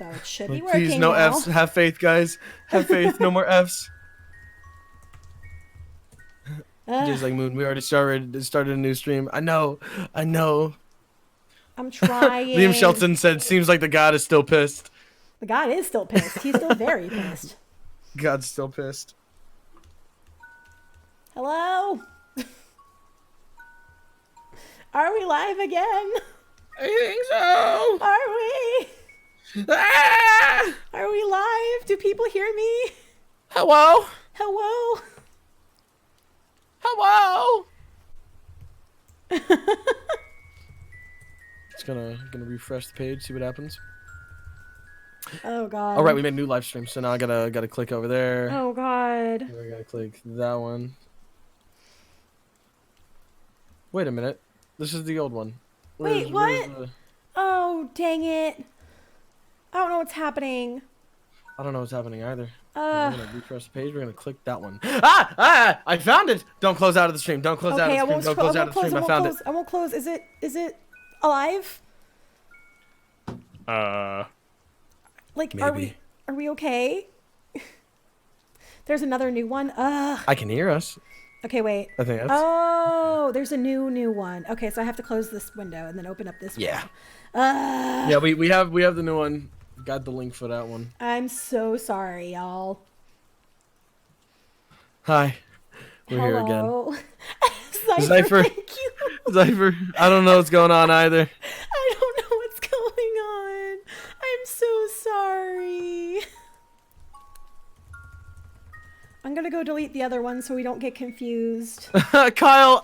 So it should be Like, working please, no now. Fs. Have faith, guys. Have faith. No more Fs. Just like Moon, we already started a new stream. I know. I'm trying. Liam Shelton said, "Seems like the god is still pissed." The god is still pissed. He's still very pissed. God's still pissed. Hello? Are we live again? I think so. Are we? Ah! Are we live? Do people hear me? Hello. Hello? Hello. It's gonna refresh the page, see what happens. Oh god. All right, we made a new live stream, so now I gotta click over there. Oh god. I gotta click that one. Wait a minute, this is the old one. Wait, what? Oh, dang it. I don't know what's happening. I don't know what's happening either. We're gonna refresh the page. We're gonna click that one. I found it. Don't close out of the stream. Don't close out of the stream. Don't close out of the stream. I found it. I won't close. Is it alive? Like, maybe. are we okay? There's another new one. I can hear us. Okay, wait. I think that's... Oh, there's a new one. Okay, so I have to close this window and then open up this one. Yeah, we have the new one. Got the link for that one. I'm so sorry, y'all. Hi. We're here again. Hello. Zypher. Thank you. Zypher. I don't know what's going on either. I don't know what's going on. I'm so sorry. I'm gonna go delete the other one so we don't get confused. Kyle. Kyle,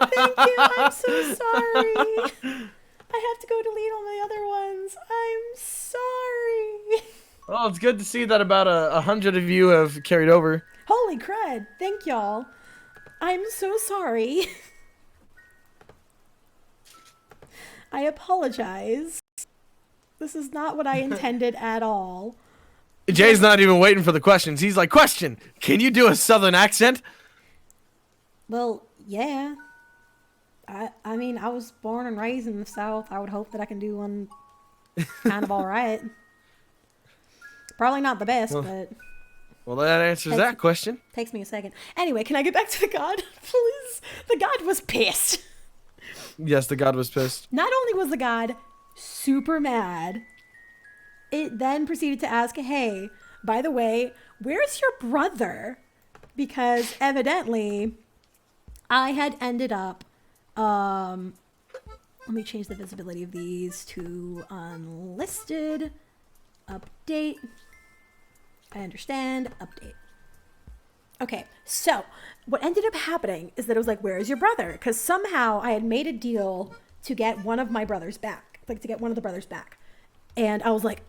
thank you. I'm so sorry. I have to go delete all my other ones. I'm sorry. Well, it's good to see that about 100 of you have carried over. Holy crud. Thank y'all. I'm so sorry. I apologize. This is not what I intended at all. Jay's not even waiting for the questions. He's like, question, can you do a southern accent? Well, yeah. I mean, I was born and raised in the South. I would hope that I can do one kind of all right. Probably not the best, but... Well, that answers that question. Takes me a second. Anyway, can I get back to the god? Please? The god was pissed. Yes, the god was pissed. Not only was the god super mad, it then proceeded to ask, hey, by the way, where's your brother? Because evidently, I had ended up... let me change the visibility of these to unlisted. Update. I understand. Update. Okay, so what ended up happening is that it was like, where is your brother? Because somehow I had made a deal to get one of my brothers back. Like, to get one of the brothers back. And I was like,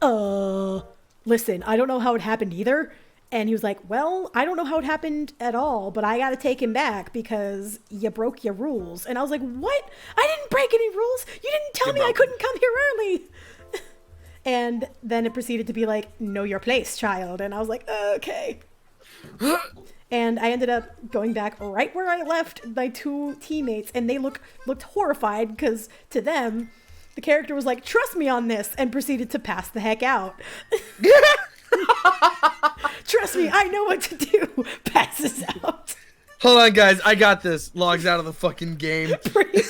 listen, I don't know how it happened either. And he was like, well, I don't know how it happened at all, but I got to take him back because you broke your rules. And I was like, what? I didn't break any rules. You didn't tell me I couldn't come here early. And then it proceeded to be like, know your place, child. And I was like, okay. And I ended up going back right where I left my two teammates. And they looked horrified because to them, the character was like, trust me on this. And proceeded to pass the heck out. Trust me, I know what to do. Passes out. Hold on, guys. I got this. Logs out of the fucking game. Pretty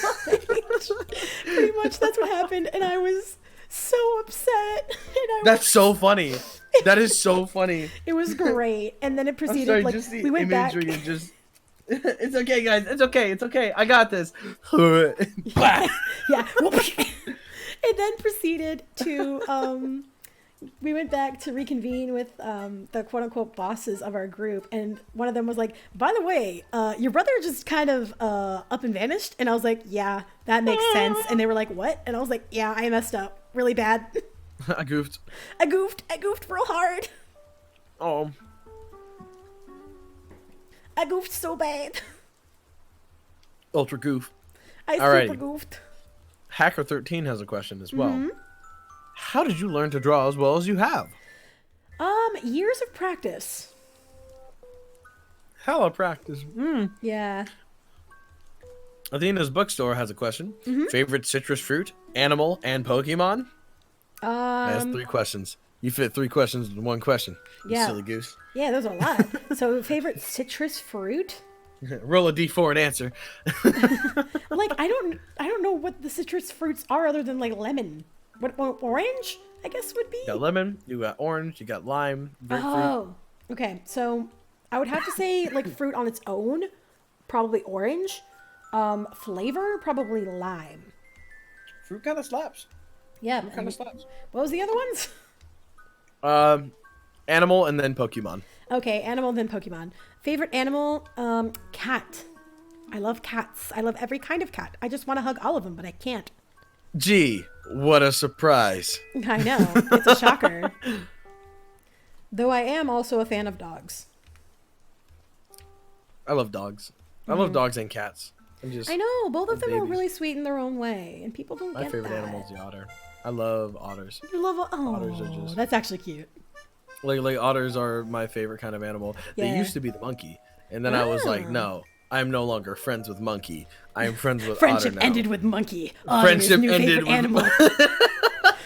much that's what happened. And I was so upset. And That's so funny. That is so funny. It was great. And then it proceeded, sorry, like, just the we went back. imagery and just... It's okay, guys. It's okay. It's okay. I got this. Yeah. It then proceeded to... we went back to reconvene with the quote-unquote bosses of our group, and one of them was like, by the way, your brother just kind of up and vanished. And I was like, yeah, that makes sense. And they were like, what? And I was like, yeah, I messed up really bad. I goofed. I goofed real hard. Oh. I goofed so bad. Ultra goof. I Alrighty. super goofed. Hacker13 has a question as well. How did you learn to draw as well as you have? Years of practice. Hella practice. Yeah. Athena's bookstore has a question. Favorite citrus fruit, animal, and Pokemon? That's 3 questions. You fit 3 questions in 1 question. You silly goose. Yeah, there's a lot. So, favorite citrus fruit? Roll a d4 and answer. Like, I don't know what the citrus fruits are other than like lemon. What, orange? I guess would be. You got lemon. You got orange. You got lime. Grapefruit. Oh, okay. So I would have to say like fruit on its own, probably orange. Flavor, probably lime. Fruit kind of slaps. Yeah, Fruit kind of slaps. What was the other ones? Animal and then Pokemon. Okay, animal then Pokemon. Favorite animal, cat. I love cats. I love every kind of cat. I just want to hug all of them, but I can't. Gee, what a surprise. I know. It's a shocker. Though I am also a fan of dogs. I love dogs. I love dogs and cats. I know. Both of them are really sweet in their own way, and people don't get that. My favorite animal is the otter. I love otters. You love otters are just... That's actually cute. Like otters are my favorite kind of animal. Yeah. They used to be the monkey. And then I was like, no, I'm no longer friends with monkey. I am friends with Friendship otter now. ended with monkey. Friendship new ended favorite with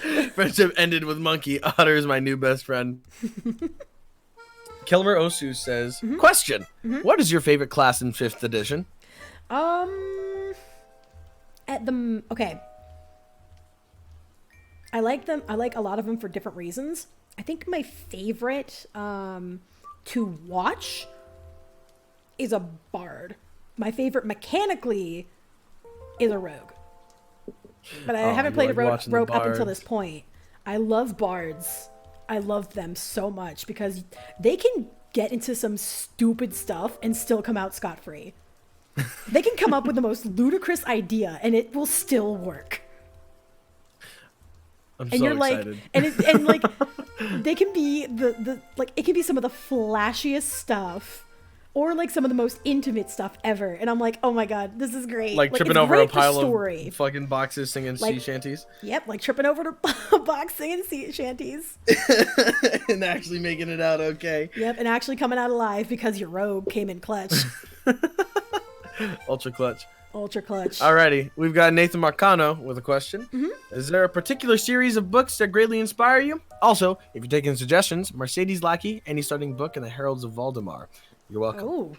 animal. Friendship ended with monkey. Otter is my new best friend. Kilmer Osu says, question. What is your favorite class in 5th edition? Okay. I like them. I like a lot of them for different reasons. I think my favorite to watch is a bard. My favorite mechanically is a rogue. But I haven't played a rogue up until this point. I love bards. I love them so much because they can get into some stupid stuff and still come out scot-free. They can come up with the most ludicrous idea and it will still work. I'm so excited. And like they can be the like it can be some of the flashiest stuff or like some of the most intimate stuff ever. And I'm like, oh my god, this is great. Like tripping over a pile of fucking boxes singing sea shanties. Yep, like tripping over a box singing sea shanties. And actually making it out okay. Yep, and actually coming out alive because your rogue came in clutch. Ultra clutch. Ultra clutch. Alrighty, we've got Nathan Marcano with a question. Is there a particular series of books that greatly inspire you? Also, if you're taking suggestions, Mercedes Lackey, any starting book in the Heralds of Valdemar. You're welcome. Oh,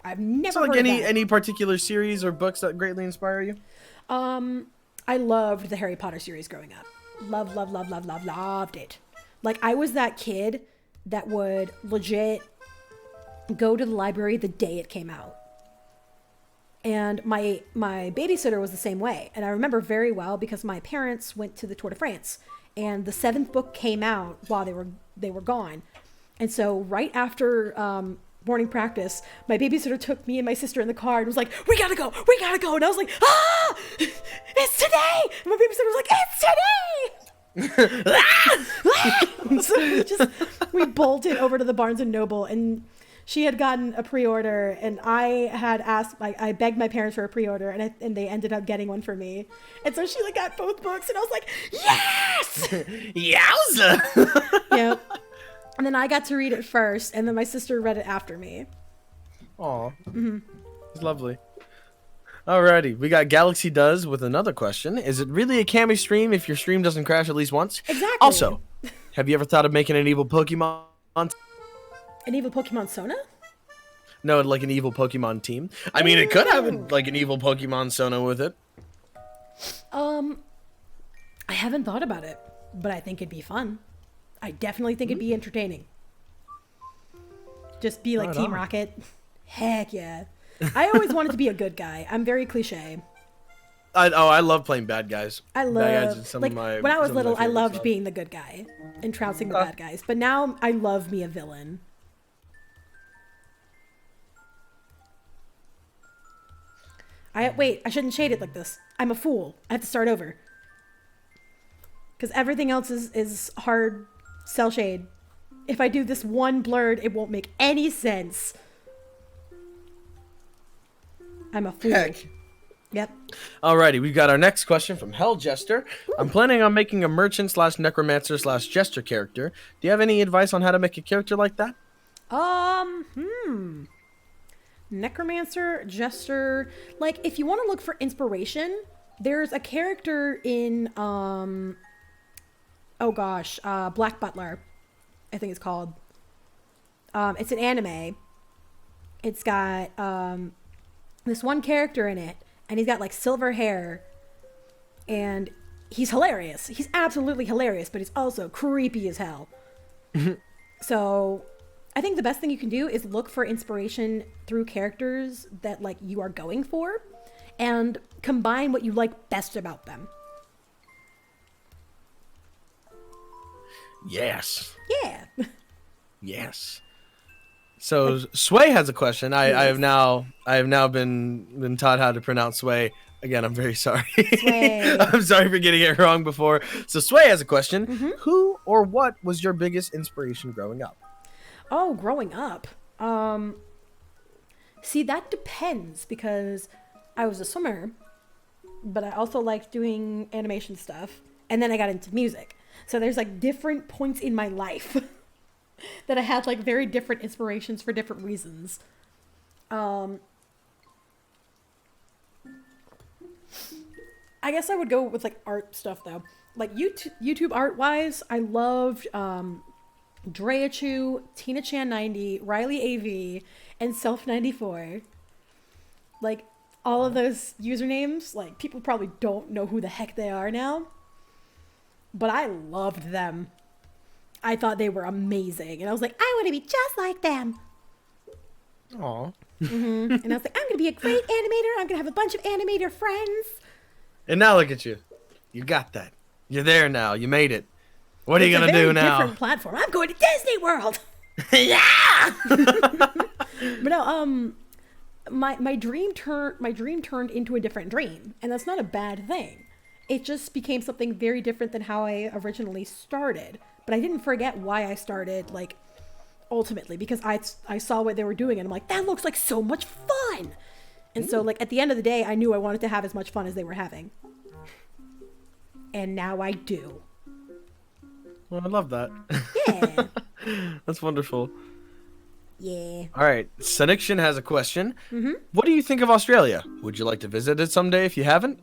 I've never heard of that. Any particular series or books that greatly inspire you? I loved the Harry Potter series growing up. Loved it. Like I was that kid that would legit go to the library the day it came out. And my babysitter was the same way. And I remember very well because my parents went to the Tour de France and the 7th book came out while they were gone. And so right after morning practice, my babysitter took me and my sister in the car and was like, we gotta go. And I was like, it's today. And my babysitter was like, it's today. So we bolted over to the Barnes and Noble and she had gotten a pre-order and I had asked, I begged my parents for a pre-order and they ended up getting one for me. And so she like got both books and I was like, yes! Yowza! Yep. And then I got to read it first and then my sister read it after me. Aw. It's lovely. Alrighty, we got Galaxy Does with another question. Is it really a Cami stream if your stream doesn't crash at least once? Exactly. Also, have you ever thought of making an evil Pokemon? An evil Pokemon Sona? No, like an evil Pokemon team. I mean, it could have like an evil Pokemon Sona with it. I haven't thought about it, but I think it'd be fun. I definitely think it'd be entertaining. Just be like Team Rocket. Heck yeah. I always wanted to be a good guy. I'm very cliche. I love playing bad guys. When I was little, I loved being the good guy and trouncing the bad guys. But now I love me a villain. Wait, I shouldn't shade it like this. I'm a fool. I have to start over. Because everything else is hard cell shade. If I do this one blurred, it won't make any sense. I'm a fool. Heck. Yep. Alrighty, we've got our next question from Hell Jester. Ooh. I'm planning on making a merchant / necromancer / jester character. Do you have any advice on how to make a character like that? Necromancer, jester. Like, if you want to look for inspiration, there's a character in oh gosh, Black Butler, I think it's called. It's an anime. It's got this one character in it, and he's got like silver hair, and he's hilarious. He's absolutely hilarious, but he's also creepy as hell. So I think the best thing you can do is look for inspiration through characters that like you are going for, and combine what you like best about them. Yes. Yeah. Yes. So Sway has a question. I have now been taught how to pronounce Sway. Again, I'm very sorry. Sway. I'm sorry for getting it wrong before. So Sway has a question. Who or what was your biggest inspiration growing up? Oh, growing up. See, that depends because I was a swimmer, but I also liked doing animation stuff, and then I got into music. So there's like different points in my life that I had like very different inspirations for different reasons. I guess I would go with like art stuff though. Like YouTube art wise, I loved Drea Chu, Tina Chan 90, Riley AV, and Self 94. Like all of those usernames, like people probably don't know who the heck they are now, but I loved them. I thought they were amazing, and I was like, I want to be just like them. Aw. And I was like, I'm gonna be a great animator. I'm gonna have a bunch of animator friends. And now look at you. You got that. You're there now. You made it. What are you gonna do now? Different platform. I'm going to Disney World. Yeah. But no, my dream turned into a different dream, and that's not a bad thing. It just became something very different than how I originally started. But I didn't forget why I started, like, ultimately, because I saw what they were doing, and I'm like, that looks like so much fun. And so, like, at the end of the day, I knew I wanted to have as much fun as they were having. And now I do. Well, I love that. Yeah. That's wonderful. Yeah. All right. Sediction has a question. What do you think of Australia? Would you like to visit it someday if you haven't?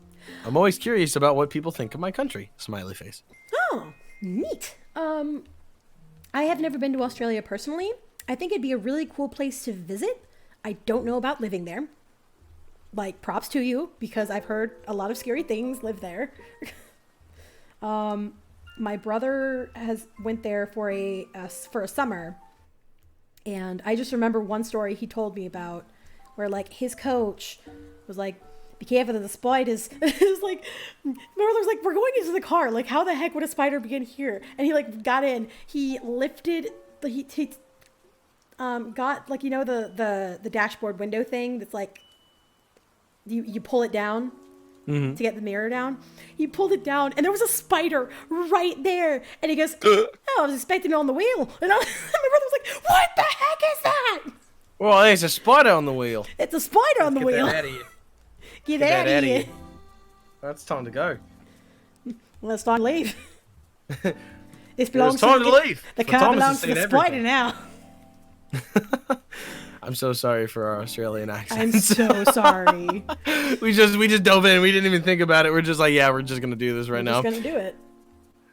I'm always curious about what people think of my country. Smiley face. Oh, neat. I have never been to Australia personally. I think it'd be a really cool place to visit. I don't know about living there. Like, props to you, because I've heard a lot of scary things live there. My brother went there for a summer, and I just remember one story he told me about where, like, his coach was like, be careful of the spiders. It was like, my brother's like, we're going into the car. Like, how the heck would a spider be in here? And he, like, got in. He lifted, he got, like, you know, the dashboard window thing that's, like, you pull it down to get the mirror down. He pulled it down, and there was a spider right there. And he goes, oh, I was expecting it on the wheel. And my brother was like, what the heck is that? Well, there's a spider on the wheel. It's a spider on the wheel. Get that out of here. Get out of here. That's time to go. Well, it's time to leave. This It's time to leave. The Well, car Thomas has belongs to the seen spider everything. now. I'm so sorry for our Australian I'm accents. so sorry. we just dove in. We didn't even think about it. We're just like, yeah, we're just gonna do this right I'm now. just gonna do it.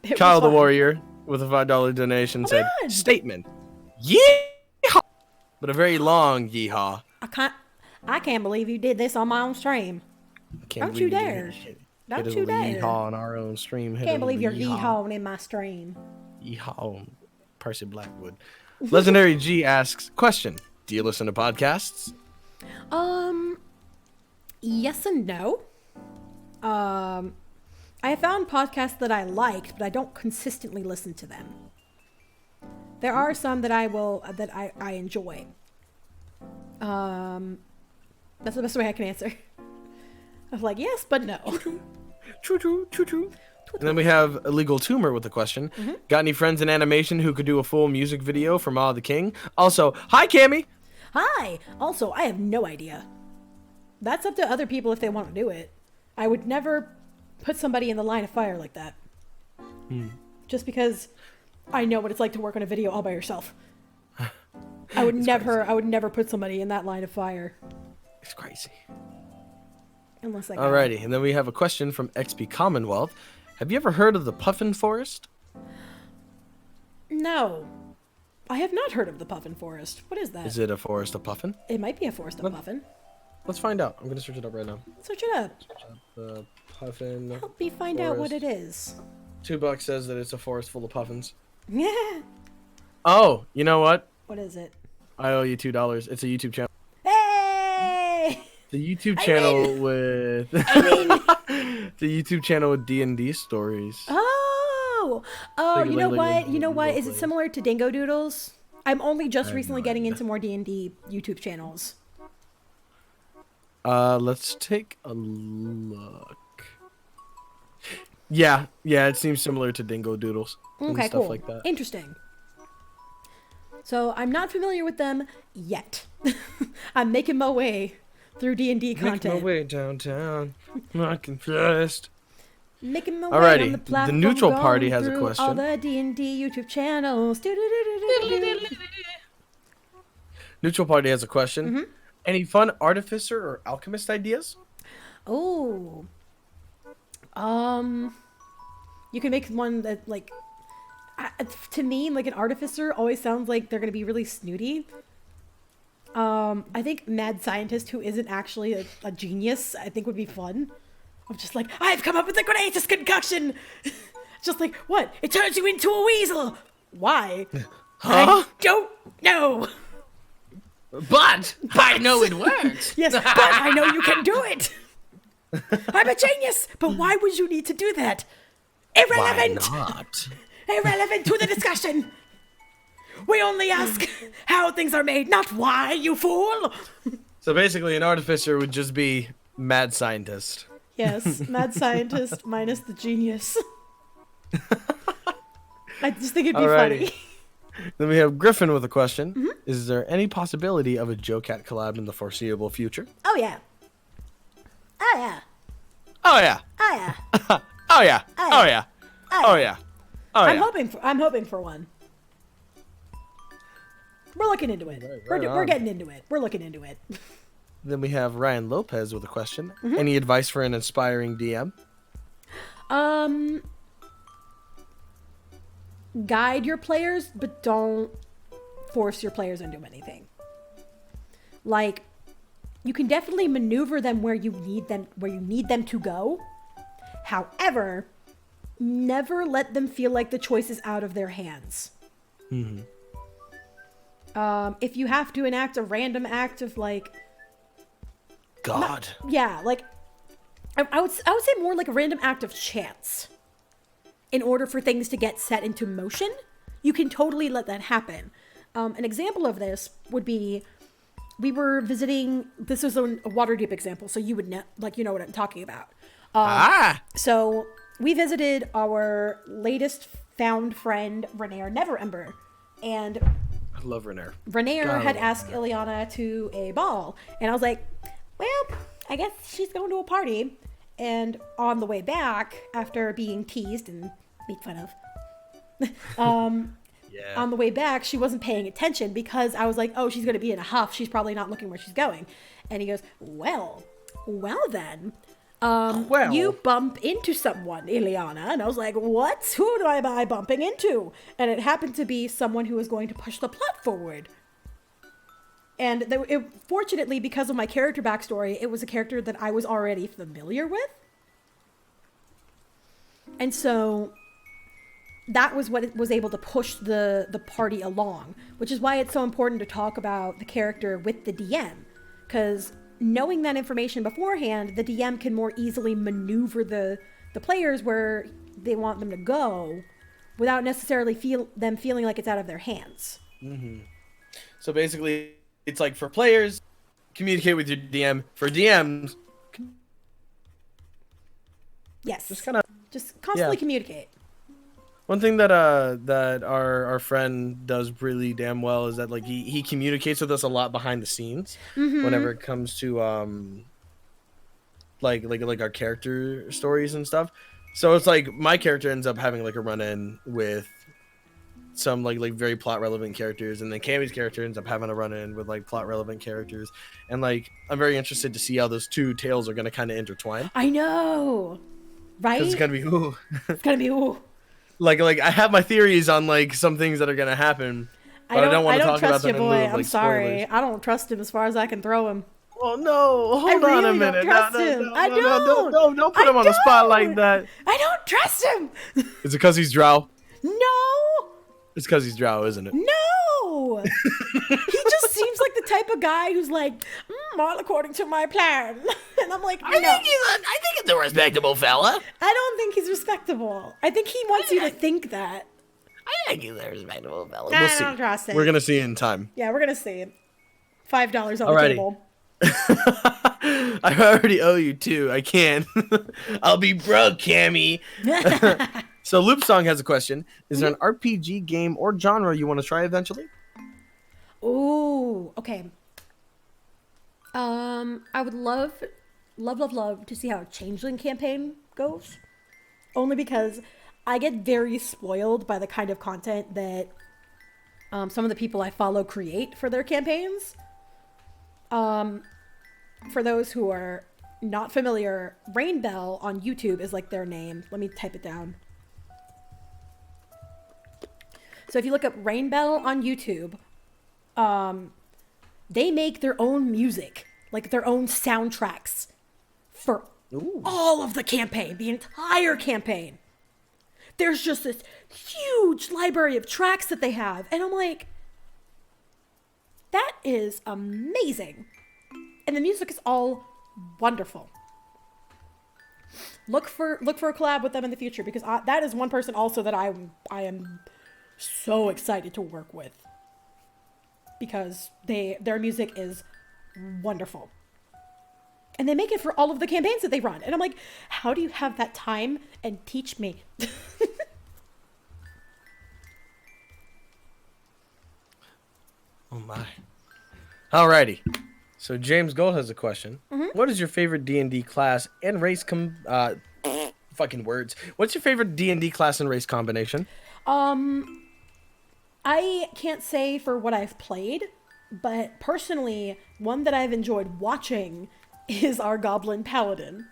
It Kyle was the fun. Warrior with a $5 donation said, God. statement. Yeehaw! But a very long yeehaw. I can't believe you did this on my own stream. Don't you dare. Don't you dare. Yeehaw on our own stream. Can't believe you're yeehawing in my stream. Yeehaw. Percy Blackwood. Legendary G asks, question. Do you listen to podcasts? Yes and no. I found podcasts that I liked, but I don't consistently listen to them. There are some that I enjoy. That's the best way I can answer. I was like, yes, but no. True. And then we have Illegal Tumor with a question. Got any friends in animation who could do a full music video for Ma the King? Also, hi, Cami! Hi! Also, I have no idea. That's up to other people if they want to do it. I would never put somebody in the line of fire like that. Just because I know what it's like to work on a video all by yourself. I would never put somebody in that line of fire. It's crazy. Unless I Alrighty, and then we have a question from XP Commonwealth. Have you ever heard of the Puffin Forest? No. I have not heard of the Puffin Forest. What is that? Is it a forest of puffin? It might be a forest of Puffin. Let's find out. I'm gonna search it up right now. Search it up. The puffin. Help me find out what it is. $2 says that it's a forest full of puffins. Yeah. Oh, you know what? What is it? I owe you $2. It's a YouTube channel. Hey! The YouTube channel with the YouTube channel with D&D stories. Oh, you know what? You know what? Is it similar to Dingo Doodles? I'm only just recently getting into more D&D YouTube channels. Let's take a look. Yeah, it seems similar to Dingo Doodles. Okay, and stuff cool. like that. Interesting. So I'm not familiar with them yet. I'm making my way through D&D content. Making my way downtown. Not confessed. Making my way Alrighty, on the platform. the neutral party going has a through question. All the D&D YouTube channels. Neutral party has a question. Any fun artificer or alchemist ideas? Oh. You can make one that, like, to me, like, an artificer always sounds like they're gonna be really snooty. I think mad scientist who isn't actually a genius, I think would be fun. I'm just like, I've come up with the greatest concoction. Just like, what? It turns you into a weasel. Why? Huh? I don't know. But I know it works. Yes, but I know you can do it. I'm a genius, but why would you need to do that? Irrelevant. Why not? Irrelevant to the discussion. We only ask how things are made, not why, you fool. So basically, an artificer would just be mad scientist. Yes, mad scientist minus the genius. I just think it'd be funny. Then we have Griffin with a question. Is there any possibility of a Joe Cat collab in the foreseeable future? Oh yeah. Oh yeah. Oh yeah. Oh yeah. Oh yeah. Oh yeah. Oh yeah. Oh I'm yeah. hoping for one. We're looking into it. Right We're on. getting into it. We're looking into it. Then we have Ryan Lopez with a question. Any advice for an inspiring DM? Guide your players, but don't force your players into anything. Like, you can definitely maneuver them where you need them to go. However, never let them feel like the choice is out of their hands. If you have to enact a random act of, like, God. like, I would say more like a random act of chance. In order for things to get set into motion, you can totally let that happen. An example of this would be, we were visiting, this is a Waterdeep example, so you would know, like, you know what I'm talking about. So we visited our latest found friend, Renair Neverember, and I love Renair. Renair had asked Ileana to a ball, and I was like, well, I guess she's going to a party. And on the way back, after being teased and made fun of, on the way back, she wasn't paying attention because I was like, oh, she's going to be in a huff. She's probably not looking where she's going. And he goes, well then, you bump into someone, Ileana. And I was like, what? Who am I bumping into? And it happened to be someone who was going to push the plot forward. And fortunately, because of my character backstory, it was a character that I was already familiar with. And so that was what was able to push the party along, which is why it's so important to talk about the character with the DM. Because knowing that information beforehand, the DM can more easily maneuver the players where they want them to go without necessarily feeling like it's out of their hands. So basically, it's like for players, communicate with your DM. For DMs, Yes. just constantly communicate. One thing that our friend does really damn well is that, like, he communicates with us a lot behind the scenes whenever it comes to like our character stories and stuff. So it's like my character ends up having like a run-in with some like very plot relevant characters, and then Cami's character ends up having a run-in with like plot relevant characters, and like I'm very interested to see how those two tales are gonna kind of intertwine. I know, right? It's gonna be ooh. It's gonna be ooh. Like I have my theories on like some things that are gonna happen, but I don't want to talk about trust you, them in boy. lieu of I'm like sorry. spoilers. I don't trust him as far as I can throw him. Oh no! I Hold on a really don't minute. trust No, no, him. no, I no, no, don't. don't put him on the spot like that. I don't trust him. Is it because he's drow? No. It's because he's drow, isn't it? No. He just seems like the type of guy who's like, all according to my plan. And I'm like, no. I think he's a respectable fella. I don't think he's respectable. I think he wants you to think that. I think he's a respectable fella. I We'll see. don't trust him. We're gonna see in time. Yeah, we're gonna see it. $5 on the Alrighty. table. I already owe you 2. I can't. I'll be broke, Cammy. So Loop Song has a question. Is there an RPG game or genre you want to try eventually? Ooh, okay. I would love to see how a Changeling campaign goes. Only because I get very spoiled by the kind of content that some of the people I follow create for their campaigns. For those who are not familiar, Rainbell on YouTube is like their name. Let me type it down. So if you look up Rainbell on YouTube, they make their own music, like their own soundtracks for all of the campaign, the entire campaign. There's just this huge library of tracks that they have. And I'm like, that is amazing. And the music is all wonderful. Look for a collab with them in the future, because that is one person also that I am so excited to work with, because their music is wonderful. And they make it for all of the campaigns that they run. And I'm like, how do you have that time? And teach me. Oh my. Alrighty. So James Gold has a question. What is your favorite D&D class and race fucking words. What's your favorite D&D class and race combination? I can't say for what I've played, but personally, one that I've enjoyed watching is our Goblin Paladin.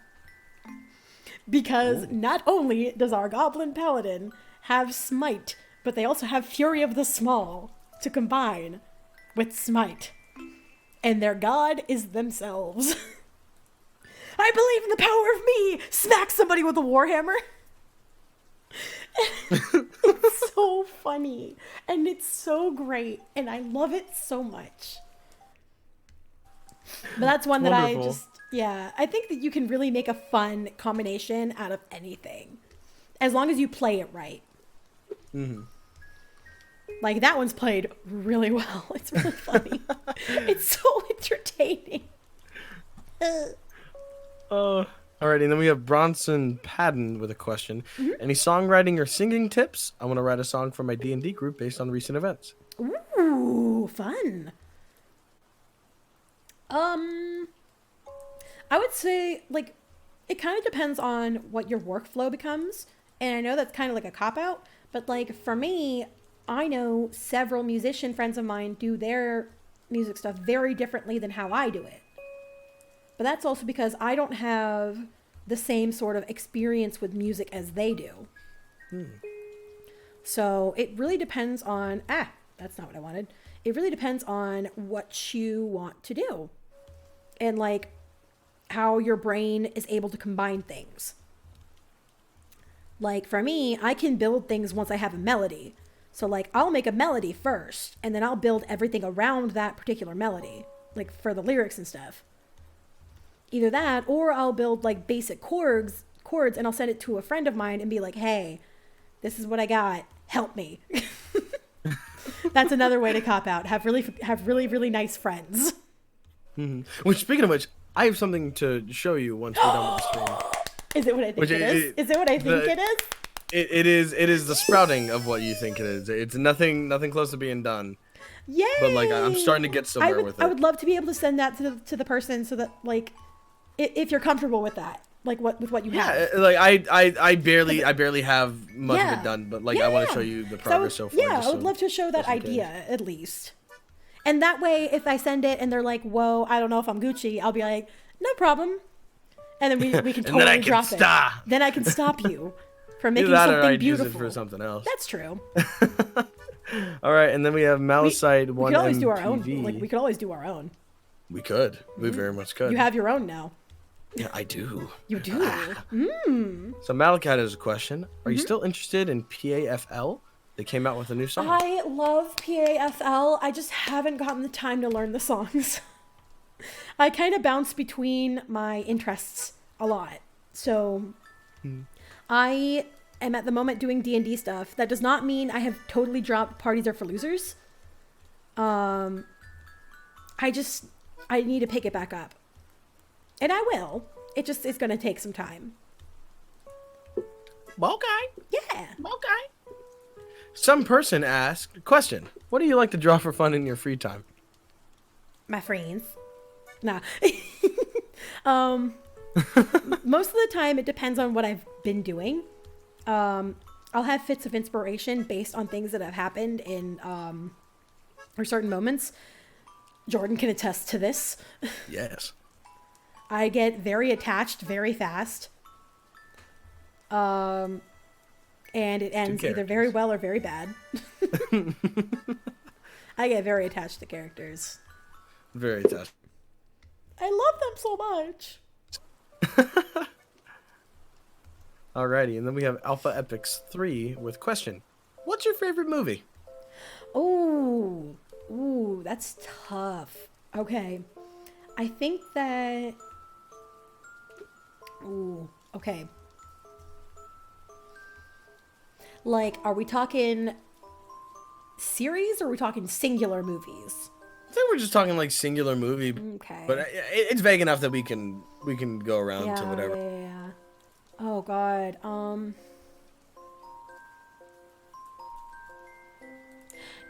Because not only does our Goblin Paladin have Smite, but they also have Fury of the Small to combine with Smite. And their god is themselves. I believe in the power of me! Smack somebody with a warhammer! It's so funny. And it's so great. And I love it so much. But that's one that Wonderful. I just... Yeah, I think that you can really make a fun combination out of anything. As long as you play it right. Mm-hmm. Like, that one's played really well. It's really funny. It's so entertaining. Alrighty, and then we have Bronson Padden with a question. Any songwriting or singing tips? I want to write a song for my D&D group based on recent events. Ooh, fun. I would say, like, it kind of depends on what your workflow becomes. And I know that's kind of like a cop-out, but, like, for me, I know several musician friends of mine do their music stuff very differently than how I do it. But that's also because I don't have the same sort of experience with music as they do. So it really depends on... that's not what I wanted. It really depends on what you want to do. And, like, how your brain is able to combine things. Like, for me, I can build things once I have a melody. So, like, I'll make a melody first, and then I'll build everything around that particular melody. Like, for the lyrics and stuff. Either that, or I'll build, like, basic chords, and I'll send it to a friend of mine and be like, hey, this is what I got. Help me. That's another way to cop out. Have really, really nice friends. Which, speaking of which, I have something to show you once we're done with the stream. Is it what I think it is? Is it what I think it is? It is the sprouting of what you think it is. It's nothing close to being done. Yay! But, like, I'm starting to get somewhere with it. I would love to be able to send that to the person so that, like, if you're comfortable with that, like, with what you have. Yeah, like I barely have much of it done, but, like, I want to show you the progress so far. Yeah, I would love to show that idea at least. And that way, if I send it and they're like, whoa, I don't know if I'm Gucci, I'll be like, no problem. And then we can totally drop it. Then I can stop you. for making Either that or something I'd use beautiful. it for something else. That's true. All right, and then we have Malachite We 1 could always do our MPV. own. Like we could always do our own. We could. We very much could. You have your own now. Yeah, I do. You do. So Malachi has a question. Are you still interested in PAFL? They came out with a new song. I love PAFL. I just haven't gotten the time to learn the songs. I kind of bounce between my interests a lot. So I am at the moment doing D&D stuff. That does not mean I have totally dropped Parties Are for Losers. I need to pick it back up. And I will. It's going to take some time. Okay. Yeah. Okay. Some person asked, question, what do you like to draw for fun in your free time? My friends. Nah. Most of the time, it depends on what I've been doing. I'll have fits of inspiration based on things that have happened in or certain moments. Jordan can attest to this. Yes. I get very attached very fast. And it ends either very well or very bad. I get very attached to characters. Very attached. I love them so much. Alrighty, and then we have Alpha Epics 3 with question. What's your favorite movie? Ooh, that's tough. Okay. I think that... Ooh, okay. Like, are we talking series or are we talking singular movies? I think we're just talking like singular movie. Okay. But it's vague enough that we can go around to whatever. Yeah. Oh, God.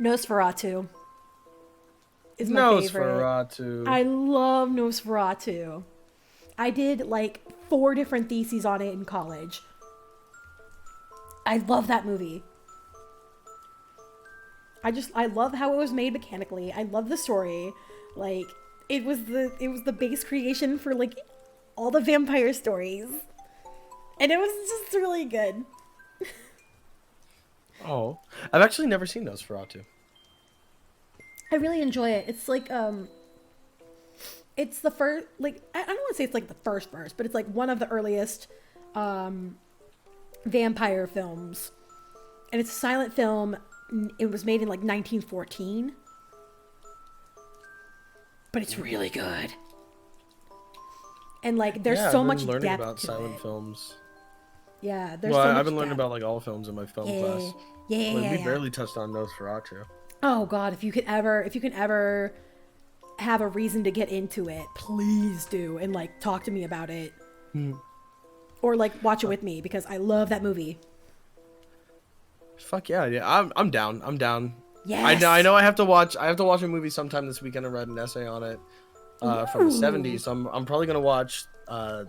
Nosferatu is my favorite. Nosferatu. I love Nosferatu. I did like 4 different theses on it in college. I love that movie. I love how it was made mechanically. I love the story. Like it was the base creation for like all the vampire stories. And it was just really good. Oh, I've actually never seen Nosferatu. I really enjoy it. It's like it's the first, like, I don't want to say it's like the first, but it's like one of the earliest vampire films. And it's a silent film. It was made in like 1914. But it's really good. And like there's so much depth about to silent it. films. Yeah, there's so much I've been learning depth. about like all films in my film class. Yeah, We barely touched on Nosferatu. Oh God, if you can ever have a reason to get into it, please do, and like talk to me about it. Or like watch it with me because I love that movie. Fuck yeah. I'm down. Yes. I know I have to watch a movie sometime this weekend and write an essay on it. From the 70s. So I'm probably gonna watch The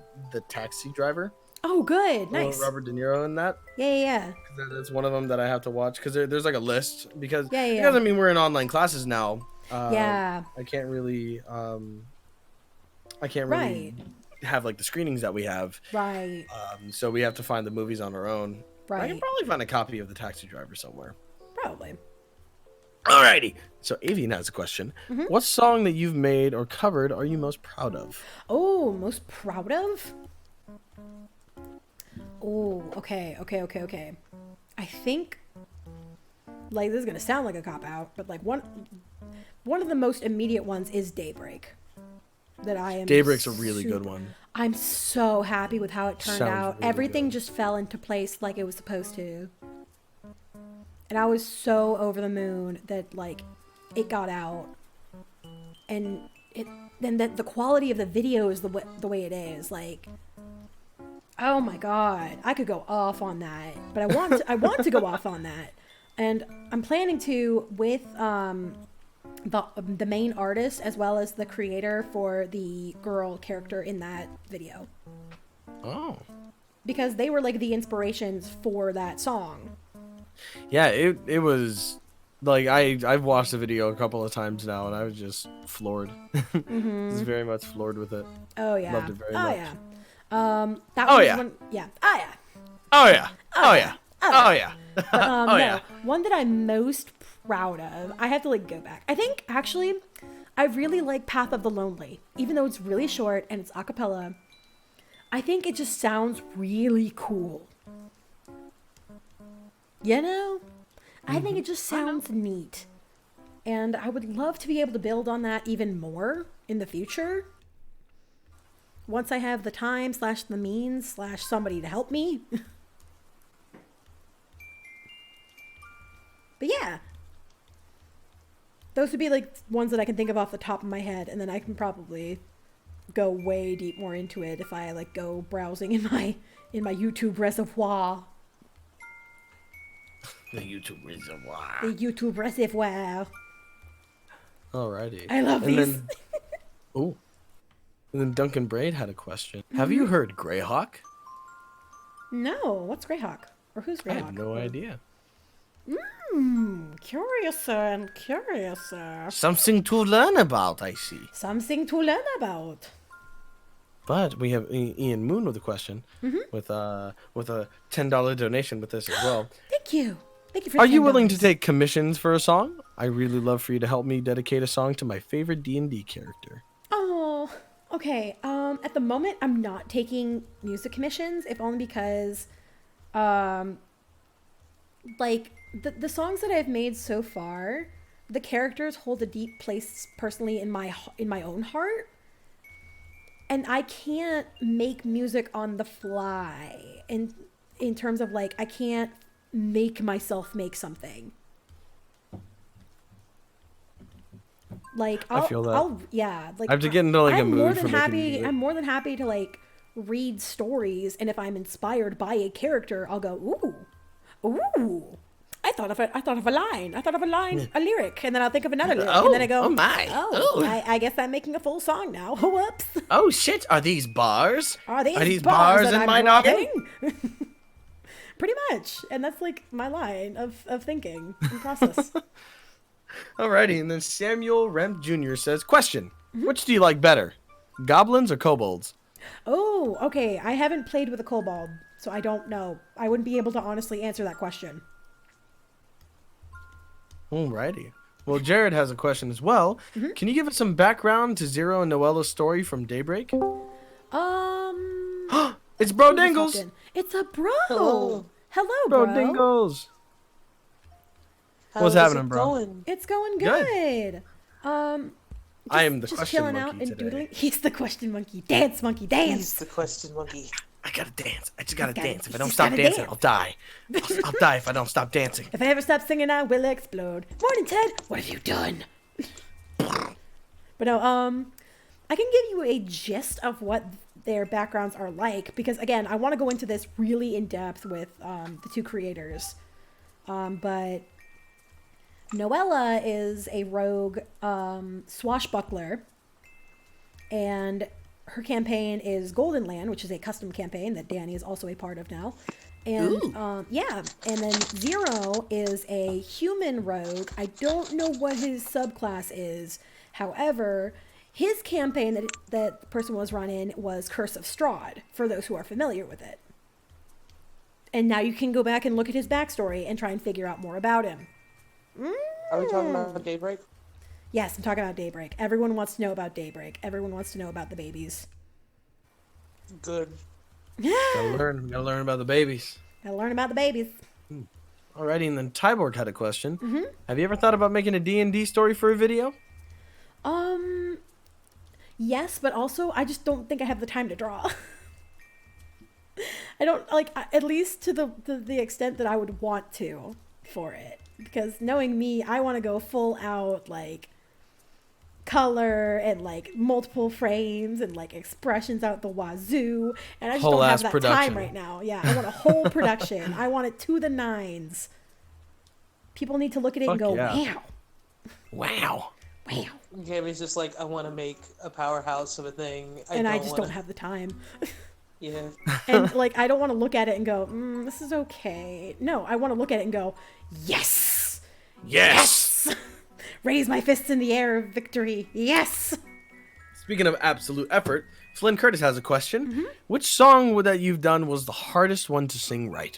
Taxi Driver. Oh, good. Nice. Robert De Niro in that. Yeah. That's one of them that I have to watch because there's like a list because Yeah. it doesn't mean we're in online classes now. Yeah. I can't really Right. have like the screenings that we have. Right. So we have to find the movies on our own. Right. I can probably find a copy of The Taxi Driver somewhere. Probably. Alrighty. So Avian has a question. What song that you've made or covered are you most proud of? Oh, most proud of? Oh, okay. I think, like, this is gonna sound like a cop-out, but like one of the most immediate ones is Daybreak. That I am. Daybreak's a really good one. I'm so happy with how it turned out. Really Everything good. just fell into place like it was supposed to. And I was so over the moon that like it got out. And that the quality of the video is the way it is. Like, oh my God, I could go off on that, but I want to go off on that. And I'm planning to with the main artist as well as the creator for the girl character in that video. Oh. Because they were like the inspirations for that song. Yeah, it was like I've watched the video a couple of times now and I was just floored. I was very much floored with it. Oh yeah. Loved it very much. Yeah. That Oh, was yeah. one, yeah. Ah yeah. Oh yeah. Oh yeah. Oh yeah. But Oh no, yeah. one that I'm most proud of, I have to like go back. I think actually I really like Path of the Lonely. Even though it's really short and it's a cappella, I think it just sounds really cool. You know? I think it just sounds neat. And I would love to be able to build on that even more in the future. Once I have the time / the means / somebody to help me. But yeah. Those would be like ones that I can think of off the top of my head, and then I can probably go way deep more into it if I like go browsing in my YouTube reservoir. The YouTube reservoir. The YouTube reservoir. Alrighty. I love and these. Then, ooh. And then Duncan Braid had a question. Have you heard Greyhawk? No, what's Greyhawk? Or who's Greyhawk? I have no idea. Curiouser and curiouser. Something to learn about, I see. Something to learn about. But we have Ian Moon with a question, with a $10 donation with this as well. Thank you. Thank you for. Are you willing $10. to take commissions for a song? I really love for you to help me dedicate a song to my favorite D&D character. Oh, okay. At the moment, I'm not taking music commissions, if only because, like the songs that I've made so far, the characters hold a deep place personally in my own heart. And I can't make music on the fly in terms of like I can't make myself make something. Like I feel that. Yeah, like I have to get into like a I'm more mood than for making happy. music. I'm more than happy to like read stories, and if I'm inspired by a character, I'll go ooh. I thought of a line, a lyric, and then I'll think of another lyric, and then I go, oh my. oh, Ooh. I guess I'm making a full song now. Whoops. Oh shit, are these bars? Are these bars that in I'm my novel? writing? Pretty much. And that's like my line of thinking and process. Alrighty, and then Samuel Remp Jr. says, question, which do you like better, goblins or kobolds? Oh, okay. I haven't played with a kobold, so I don't know. I wouldn't be able to honestly answer that question. Alrighty. Well, Jared has a question as well. Can you give us some background to Zero and Noella's story from Daybreak? It's Bro who just hopped Dingles! in? It's a bro. Hello. Hello, Bro bro. Dingles! What's How's happening, it bro? going? It's going Good. good. I am the just question chilling monkey out and today. doodling. He's the question monkey. Dance, monkey, He's dance. the question monkey. I gotta dance. I just gotta gotta- dance. If I you don't just stop gotta dancing, dance. I'll die. I'll die if I don't stop dancing. If I ever stop singing, I will explode. Morning, Ted. What have you done? But no, I can give you a gist of what their backgrounds are like because again, I want to go into this really in depth with the two creators. But Noella is a rogue swashbuckler, and her campaign is Golden Land, which is a custom campaign that Danny is also a part of now. And yeah, and then Zero is a human rogue. I don't know what his subclass is. However, his campaign that the person was running was Curse of Strahd, for those who are familiar with it. And now you can go back and look at his backstory and try and figure out more about him. Are we talking about Daybreak? Yes, I'm talking about Daybreak. Everyone wants to know about Daybreak. Everyone wants to know about the babies. Good. Gotta learn about the babies. Gotta learn about the babies. Alrighty, and then Tyborg had a question. Have you ever thought about making a D&D story for a video? Yes, but also I just don't think I have the time to draw. I don't like at least to the extent that I would want to for it, because knowing me, I want to go full out like color and like multiple frames and like expressions out the wazoo, and I just Whole don't have ass that production. time right now. Yeah, I want a whole production. I want it to the nines. People need to look at it and Fuck go, yeah. wow. Wow. Gaby's just like, I want to make a powerhouse of a thing. I just don't have the time. Yeah. And like I don't want to look at it and go, this is okay. No, I want to look at it and go, yes. Yes! Raise my fists in the air of victory. Yes. Speaking of absolute effort, Flynn Curtis has a question. Which song that you've done was the hardest one to sing right?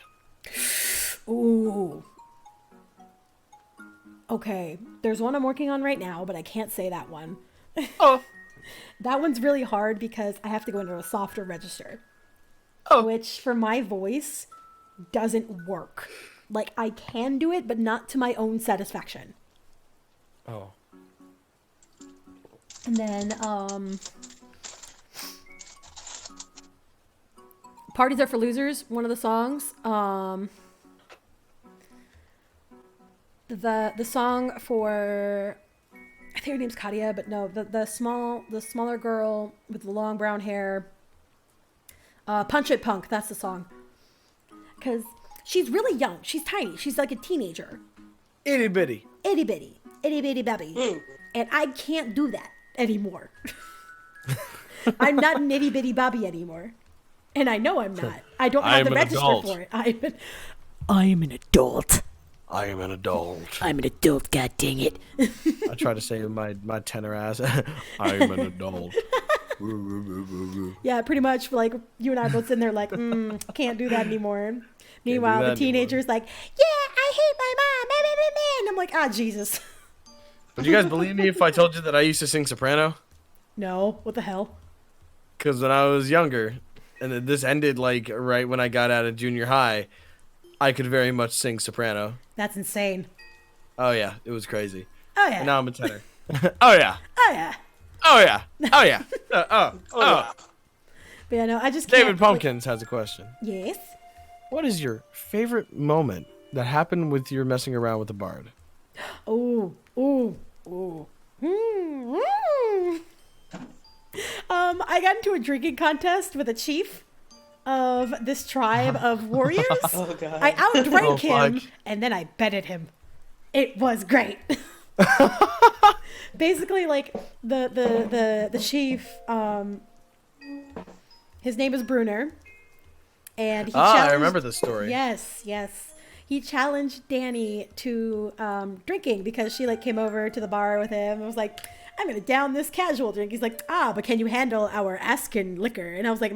Ooh. Okay, there's one I'm working on right now, but I can't say that one. Oh. That one's really hard because I have to go into a softer register. Oh. Which, for my voice, doesn't work. Like, I can do it, but not to my own satisfaction. Oh. And then, Parties Are for Losers, one of the songs. The song for, I think her name's Katia, but no, the smaller girl with the long brown hair. Punch It Punk, that's the song. Because she's really young. She's tiny. She's like a teenager. Itty bitty. Itty bitty. Itty bitty babby. And I can't do that anymore. I'm not an itty bitty babby anymore. And I know I'm not. I don't have the register for it. I'm an adult. I am an adult. I'm an adult, god dang it. I try to say my tenor ass. I am an adult. Yeah, pretty much. Like, you and I both sitting there like, can't do that anymore. Meanwhile, the teenager's like, yeah, I hate my mom. And I'm like, ah, Jesus. Would you guys believe me if I told you that I used to sing soprano? No, what the hell? Because when I was younger, and this ended like right when I got out of junior high, I could very much sing soprano. That's insane. Oh yeah, it was crazy. Oh yeah. And now I'm a tenor. Oh yeah. Oh yeah. Oh yeah. Oh yeah. Oh. Yeah. But yeah, no, I just can't. David Pumpkins has a question. Yes. What is your favorite moment that happened with your messing around with the bard? Ooh. I got into a drinking contest with a chief of this tribe of warriors. Oh god. I outdrank him, fuck. and then I betted him. It was great. Basically, like the chief, his name is Brunner, and he challenged. I remember this story. Yes. He challenged Danny to drinking because she like came over to the bar with him and was like, I'm gonna down this casual drink. He's like, but can you handle our Askin liquor? And I was like,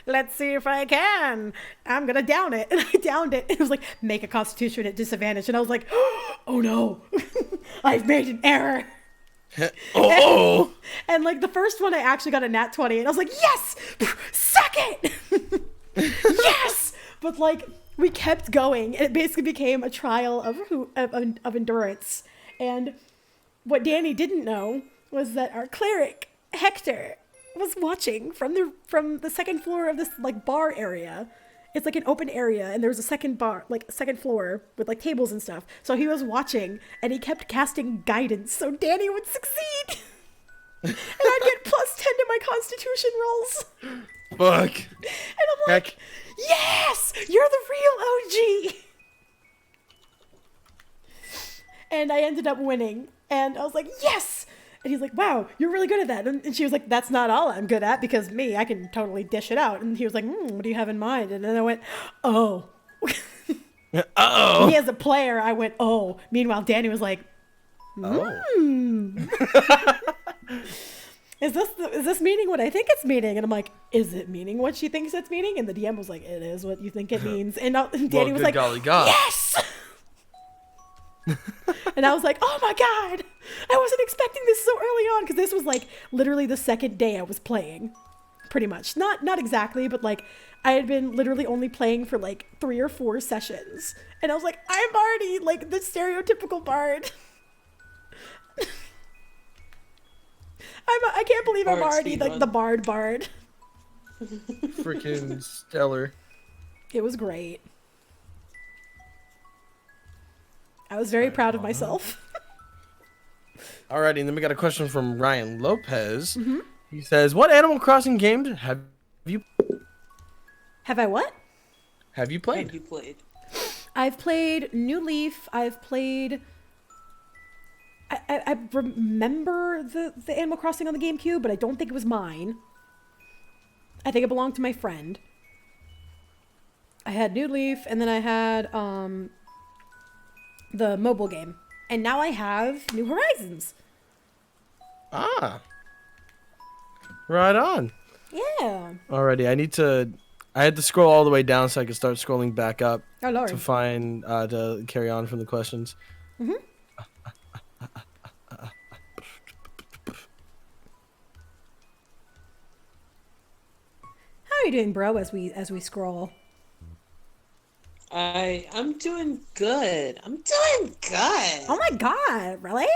let's see if I can. I'm gonna down it. And I downed it. It was like, make a constitution at disadvantage. And I was like, oh no, I've made an error. Oh. And like the first one, I actually got a nat 20. And I was like, yes, suck it. Yes. But like, we kept going. And it basically became a trial of endurance. And what Danny didn't know was that our cleric, Hector, was watching from the second floor of this like bar area. It's like an open area, and there was a second floor with like tables and stuff. So he was watching, and he kept casting guidance so Danny would succeed. And I'd get plus 10 to my constitution rolls. Fuck. And I'm like, yes, you're the real OG. And I ended up winning. And I was like, yes! And he's like, wow, you're really good at that. And she was like, that's not all I'm good at, because me, I can totally dish it out. And he was like, what do you have in mind? And then I went, oh. Uh-oh. Me as a player, I went, oh. Meanwhile, Danny was like, Is this meaning what I think it's meaning? And I'm like, is it meaning what she thinks it's meaning? And the DM was like, it is what you think it means. And Danny was like, golly God. yes! And I was like, oh my God, I wasn't expecting this so early on, because this was like literally the second day I was playing, pretty much. Not exactly, but like I had been literally only playing for like 3 or 4 sessions. And I was like, I'm already like the stereotypical bard. I can't believe I'm already like the bard. Freaking stellar. It was great. I was very proud of myself. Alrighty, and then we got a question from Ryan Lopez. He says, what Animal Crossing games have you Have I what? Have you played? Have you played? I've played New Leaf. I've played... I remember the Animal Crossing on the GameCube, but I don't think it was mine. I think it belonged to my friend. I had New Leaf, and then I had the mobile game. And now I have New Horizons. Ah. Right on. Yeah. Alrighty, I had to scroll all the way down so I could start scrolling back up Oh Lord. to find to carry on from the questions. Mm-hmm. How are you doing, bro? As we scroll. I'm doing good. I'm doing good. Oh my God! Really?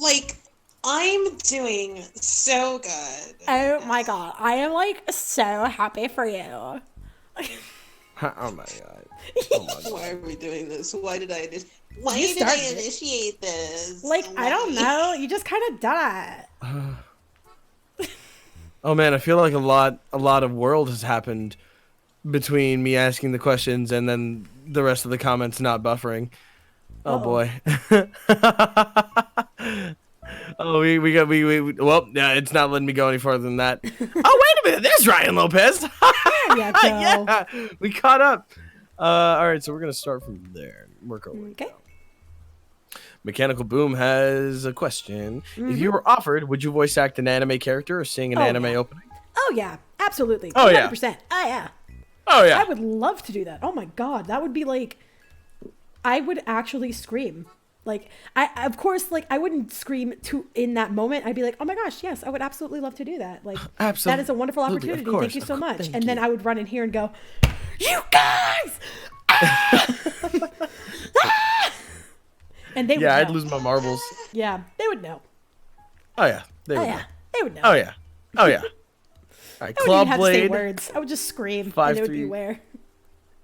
Like, I'm doing so good. Oh my God! I am like so happy for you. Oh my god. Oh my god. Why are we doing this? Why did I You started it. initiate this? Like I don't Why? know. You just kind of done it. Oh man, I feel like a lot of world has happened between me asking the questions and then the rest of the comments not buffering. Oh Uh-oh. boy. Oh, well, yeah, it's not letting me go any further than that. Oh, wait a minute, there's Ryan Lopez. There you go. Yeah, we caught up. All right, so we're gonna start from there. Work our way Okay. down. Mechanical Boom has a question. Mm-hmm. If you were offered, would you voice act an anime character or sing an Oh, anime yeah. opening? Oh yeah, absolutely. Oh, yeah. 100%. Oh yeah. Oh yeah. I would love to do that. Oh my God, that would be like, I would actually scream. Like of course, like I wouldn't scream in that moment. I'd be like, oh my gosh, yes, I would absolutely love to do that. Like that is a wonderful Absolutely, of opportunity. course, Thank you so of much. course, And thank then you. I would run in here and go, you guys. Ah! And they would Yeah, I'd know. lose my marbles. Yeah, they would know. Oh yeah. They Oh would yeah, know. they would know. Oh yeah. Oh yeah. All right, I wouldn't Claw even have to say Blade. words. I would just scream, and 5, they would 3. be aware.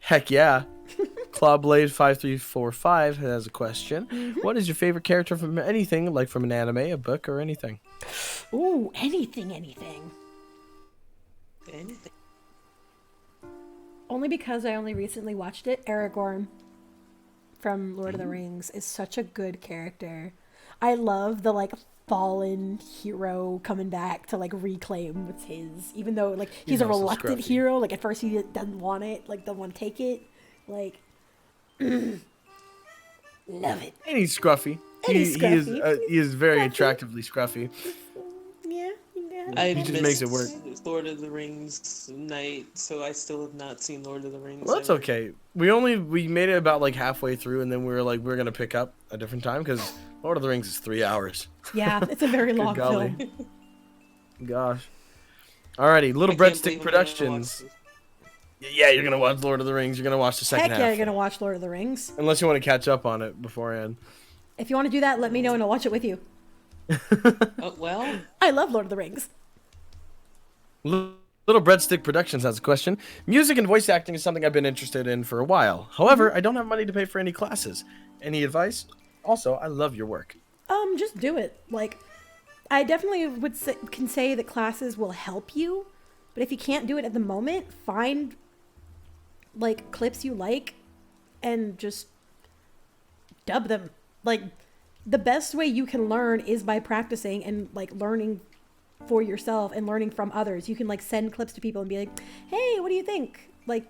Heck yeah. Claw Blade 5345 has a question. Mm-hmm. What is your favorite character from anything, like from an anime, a book, or anything? Ooh, anything. Anything. Only because I only recently watched it. Aragorn from Lord of Mm-hmm. the Rings is such a good character. I love the like fallen hero coming back to like reclaim what's his, even though like he's a also reluctant scruffy. hero. Like at first he doesn't want it, like doesn't want to take it. Like, love it. And he's scruffy. And he's scruffy. He is very Scruffy. attractively scruffy. Yeah. I He just makes it work. missed Lord of the Rings night, so I still have not seen Lord of the Rings. Well, that's ever. okay. We made it about like halfway through, and then we were like, we're gonna pick up a different time because Lord of the Rings is 3 hours. Yeah, it's a very long golly. film. Gosh. Alrighty, Little I can't Breadstick believe I'm gonna watch Productions. this. Yeah, you're gonna watch Lord of the Rings. You're gonna watch the second Heck half. yeah, you're gonna watch Lord of the Rings. Unless you want to catch up on it beforehand. If you want to do that, let me know and I'll watch it with you. Oh, well, I love Lord of the Rings. Little Breadstick Productions has a question. Music and voice acting is something I've been interested in for a while. However, I don't have money to pay for any classes. Any advice? Also, I love your work. Just do it. Like, I definitely can say that classes will help you, but if you can't do it at the moment, find like clips you like and just dub them. Like, the best way you can learn is by practicing and like learning for yourself and learning from others. You can like send clips to people and be like, hey, what do you think? Like,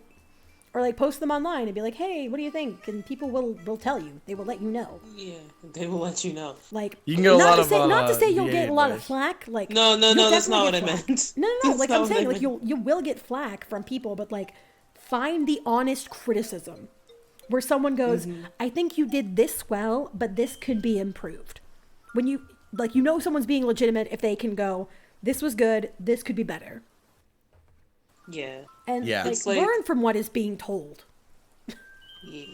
or like post them online and be like, hey, what do you think? And people will tell you. They will let you know. yeah, they will let you know. Like, You can get a not lot to of, say, not to say you'll VA get a lot of advice. flack. Like, No, you'll that's not definitely what I get meant. flack. No, That's like not I'm what I saying, like meant. you will get flack from people, but like find the honest criticism where someone goes, I think you did this well, but this could be improved. When you like, you know, someone's being legitimate if they can go, this was good, this could be better, Yeah. and Yeah. like, It's like- learn from what is being told. Yeah.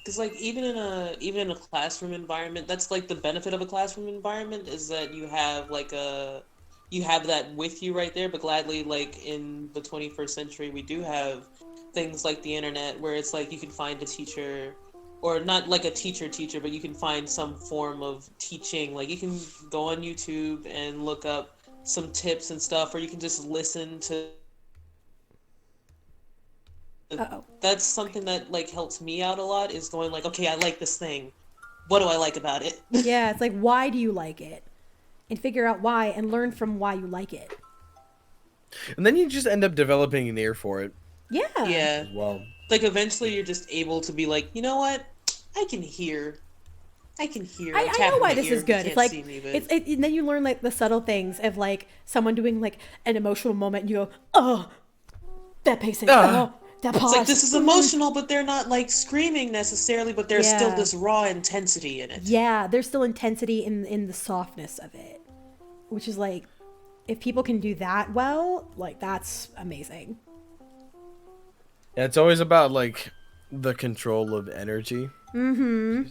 Because like even in a classroom environment, that's like the benefit of a classroom environment is that you have you have that with you right there. But gladly, like in the 21st century, we do have things like the internet where it's like you can find a teacher, or not like a teacher, but you can find some form of teaching. Like you can go on YouTube and look up some tips and stuff, or you can just listen to. Uh-oh. That's something that like helps me out a lot, is going like, okay, I like this thing, what do I like about it? Yeah, it's like, why do you like it? And figure out why and learn from why you like it. And then you just end up developing an ear for it Yeah. Yeah, as well. like eventually you're just able to be like, you know what, I can hear I can hear. I I'm know tapping why my this ear. is You good. can't It's like see me, but... and then you learn like the subtle things of like someone doing like an emotional moment. And you go, oh, that pacing, oh, that pause. It's like this is emotional, but they're not like screaming necessarily, but there's still Yeah. this raw intensity in it. Yeah, there's still intensity in the softness of it, which is like, if people can do that well, like that's amazing. Yeah, it's always about like the control of energy. Mm-hmm.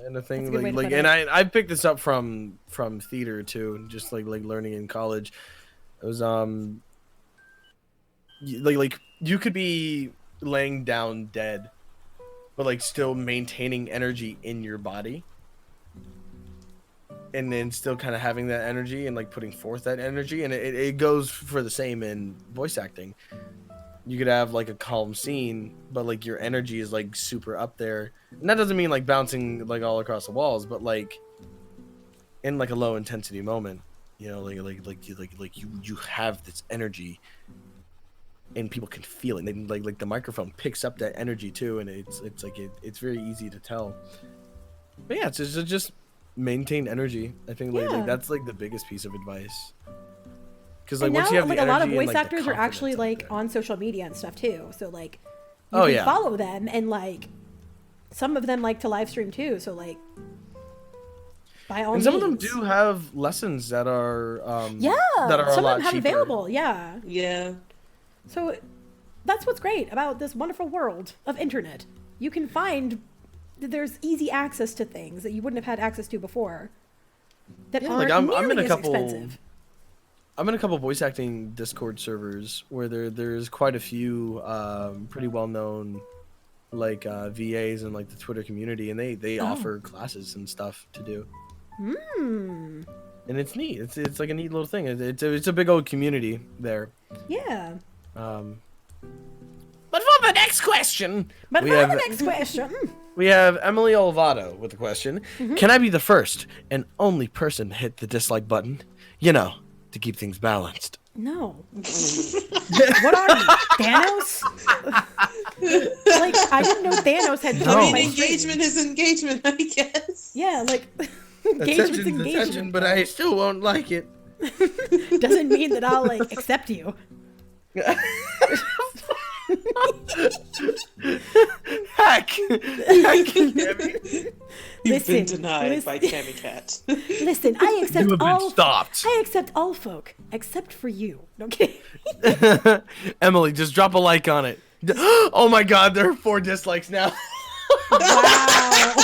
In a thing That's a good way to like put and it. I picked this up from theater too, just like learning in college. It was like you could be laying down dead, but like still maintaining energy in your body, and then still kind of having that energy and like putting forth that energy, and it goes for the same in voice acting. You could have like a calm scene, but like your energy is like super up there, and that doesn't mean like bouncing like all across the walls, but like in like a low intensity moment, you know, you have this energy, and people can feel it. And like the microphone picks up that energy too, and it's like it's very easy to tell. But yeah, it's just maintain energy. I think like Yeah. that's like the biggest piece of advice. Because And like once now, you have like the a lot of energy and, voice like, the actors are confidence actually out like there. on social media and stuff too. So like, you Oh, can yeah. follow them, and like, some of them like to live stream too. So like, by all And means. some of them do have lessons that are Yeah, that are a some of lot them have cheaper. available. Yeah. Yeah. So that's what's great about this wonderful world of internet. You can find there's easy access to things that you wouldn't have had access to before. That Yeah, aren't like I'm nearly in a as couple expensive. I'm in a couple voice acting Discord servers where there's quite a few pretty well known like VAs in like the Twitter community, and they Oh. offer classes and stuff to do. Hmm. And it's neat. It's like a neat little thing. It's a big old community there. Yeah. But for the next question, But we for have the next question. we have Emily Olvato with a question. Can I be the first and only person to hit the dislike button? You know, to keep things balanced. No. What are you, Thanos? Like, I didn't know Thanos had No. joined I my mean, stream. engagement is engagement, I guess. Yeah, like engagement's engagement. but I still won't like it. Doesn't mean that I'll like accept you. Heck. You've Listen, been denied by listen. Cami-Cat. Listen, I accept You have been all. stopped. I accept all folk except for you. No kidding. Emily, just drop a like on it. Oh my god, there are 4 dislikes now. Wow.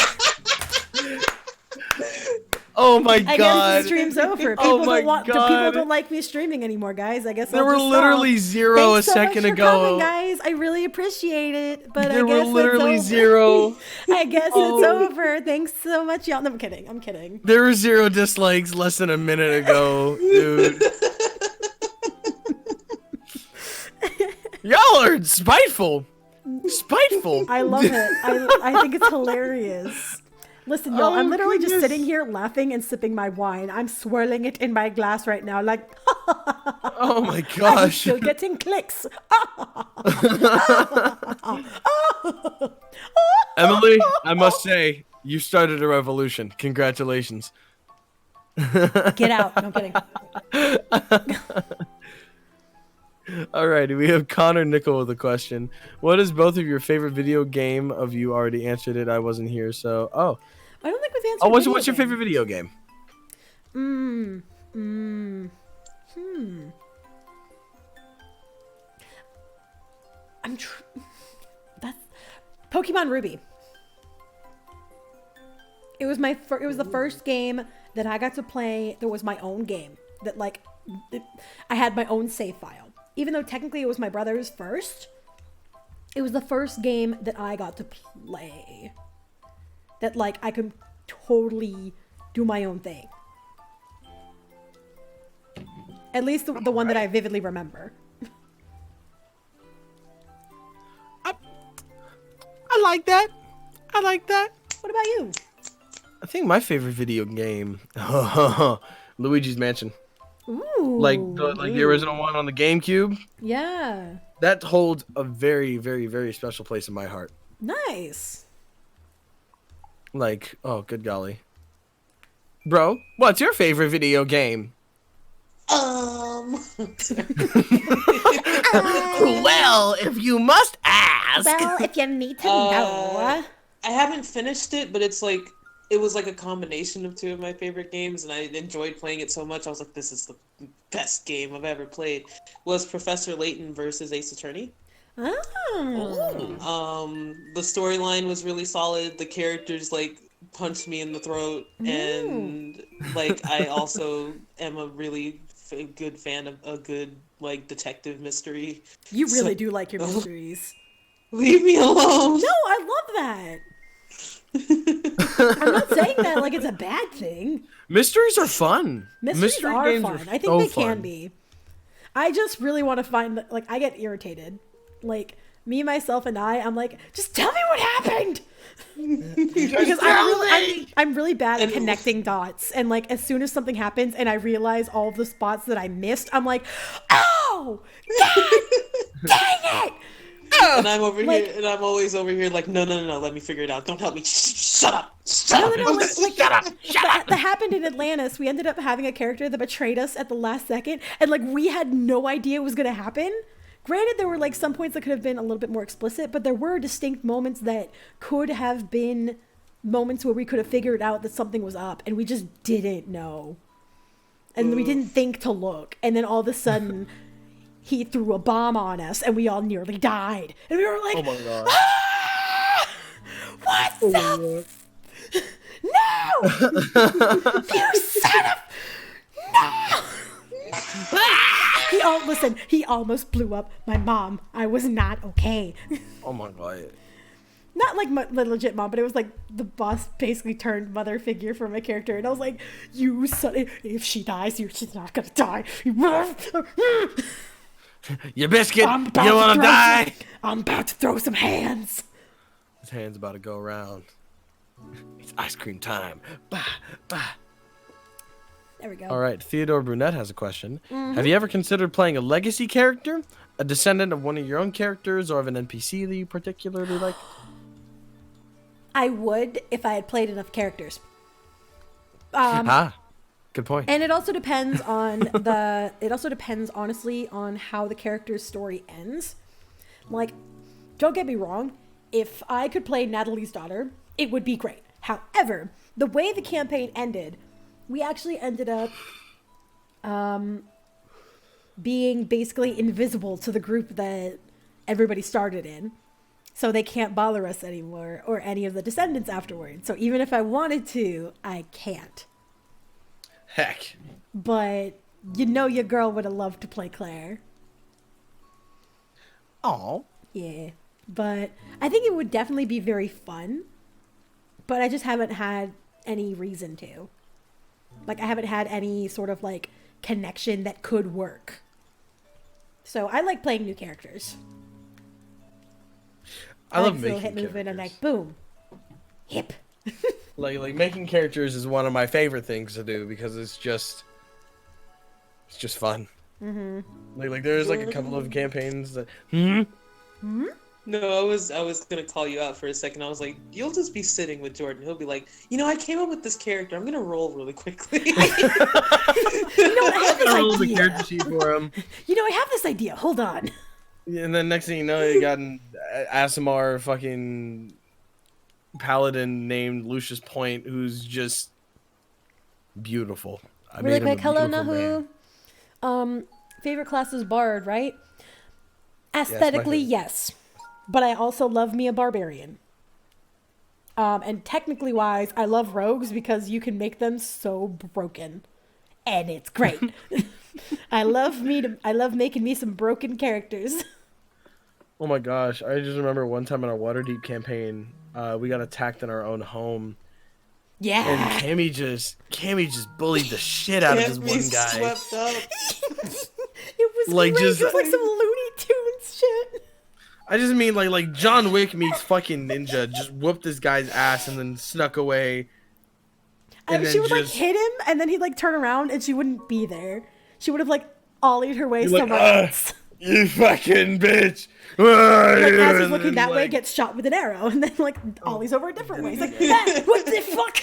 Oh my I guess god. the stream's over. People Oh my don't want. God. People don't like me streaming anymore, guys. I guess There I'll were just literally stop. 0 Thanks a so second much for ago. coming, guys. I really appreciate it. But There I guess were literally it's over. 0. I guess Oh. it's over. Thanks so much, y'all. No, I'm kidding. I'm kidding. There were 0 dislikes less than a minute ago, dude. Y'all are spiteful. Spiteful. I love it. I think it's hilarious. Listen, y'all, Oh, I'm literally just goodness. sitting here laughing and sipping my wine. I'm swirling it in my glass right now, like, Oh my I'm gosh. still getting clicks. Emily, I must say, you started a revolution. Congratulations. Get out. No, I'm kidding. Alrighty, we have Connor Nickel with a question. What is both of your favorite video game? Of you already answered it. I wasn't here, so I don't think we've answered. oh. What's video your game. favorite video game? That's Pokemon Ruby. It was it was the first game that I got to play that was my own game. That like I had my own save file. Even though technically it was my brother's first, it was the first game that I got to play. That like I could totally do my own thing. At least the one that I vividly remember. I like that. I like that. What about you? I think my favorite video game, Luigi's Mansion. Ooh. Like the original one on the GameCube. Yeah. That holds a very, very, very special place in my heart. Nice. Like, oh, good golly. Bro, what's your favorite video game? Um. Well, if you must ask. Well, if you need to Uh, know. I haven't finished it, but it's like it was like a combination of two of my favorite games, and I enjoyed playing it so much. I was like, "This is the best game I've ever played." Was Professor Layton versus Ace Attorney. Oh. The storyline was really solid. The characters like punched me in the throat, and like I also am a really good fan of a good like detective mystery. You really So- do like your mysteries. Leave me alone. No, I love that. I'm not saying that like it's a bad thing. Mysteries are fun. Mysteries Mystery are games fun. I think so they fun. can be. I just really want to find like I get irritated. Like me, myself, and I'm like, just tell me what happened. Because I'm really bad at And- connecting dots, and like as soon as something happens and I realize all of the spots that I missed, I'm like, oh, God, dang it! And I'm over Like- here, and I'm always over here like, no, let me figure it out. Don't help me. Shut up. Shut up. No, like, that happened in Atlantis. We ended up having a character that betrayed us at the last second, and like we had no idea it was gonna happen. Granted, there were like some points that could have been a little bit more explicit, but there were distinct moments that could have been moments where we could have figured out that something was up, and we just didn't know, and we didn't think to look, and then all of a sudden. He threw a bomb on us, and we all nearly died. And we were like, Oh my god. ah! What the? No! You son of... No! Listen, he almost blew up my mom. I was not okay. Oh my god. Not like my legit mom, but it was like the boss basically turned mother figure for my character. And I was like, you son... If she dies, she's not gonna die. You biscuit, I'm you about to wanna throw die? I'm about to throw some hands. His hand's about to go around. It's ice cream time. Bah, bah. There we go. All right, Theodore Brunette has a question. Have you ever considered playing a legacy character, a descendant of one of your own characters, or of an NPC that you particularly like? I would if I had played enough characters. Good point. And it also depends on the. It also depends, honestly, on how the character's story ends. Like, don't get me wrong. If I could play Natalie's daughter, it would be great. However, the way the campaign ended, we actually ended up being basically invisible to the group that everybody started in. So they can't bother us anymore, or any of the descendants afterwards. So even if I wanted to, I can't. Heck. But you know your girl would have loved to play Claire. Oh. Yeah. But I think it would definitely be very fun. But I just haven't had any reason to. Like, I haven't had any sort of, like, connection that could work. So I like playing new characters. I love like this little making hit movement and characters. like, boom. Hip. Like making characters is one of my favorite things to do because it's just fun. Mm-hmm. Like there's like a couple of campaigns that. No, I was gonna call you out for a second. I was like, you'll just be sitting with Jordan. He'll be like, I came up with this character. I'm gonna roll really quickly. You know what? I have this Roll the idea. character sheet for him. You know, I have this idea. Hold on. And then next thing you know, you got an Asimar fucking paladin named Lucius Point, who's just beautiful. I Really made him a quick. Hello, beautiful Nahu. man. Favorite class is Bard, right? my Aesthetically, favorite. yes. But I also love me a barbarian. And technically wise, I love rogues because you can make them so broken. And it's great. I love making me some broken characters. Oh my gosh! I just remember one time in our Waterdeep campaign, we got attacked in our own home, Yeah. and Cami just bullied the shit out of this Can't be one guy. swept up. It was Like, great. just- It was like some Looney Tunes shit. I just mean like John Wick meets fucking ninja, just whooped this guy's ass and then snuck away. And She then would like just- hit him, and then he'd like turn around, and she wouldn't be there. She would have like ollied her way You're like, somewhere "Ugh, else. You fucking bitch! Like, as he's And looking then, that way, like, gets shot with an arrow, and then like ollies over a different way. He's like, ah, what the fuck?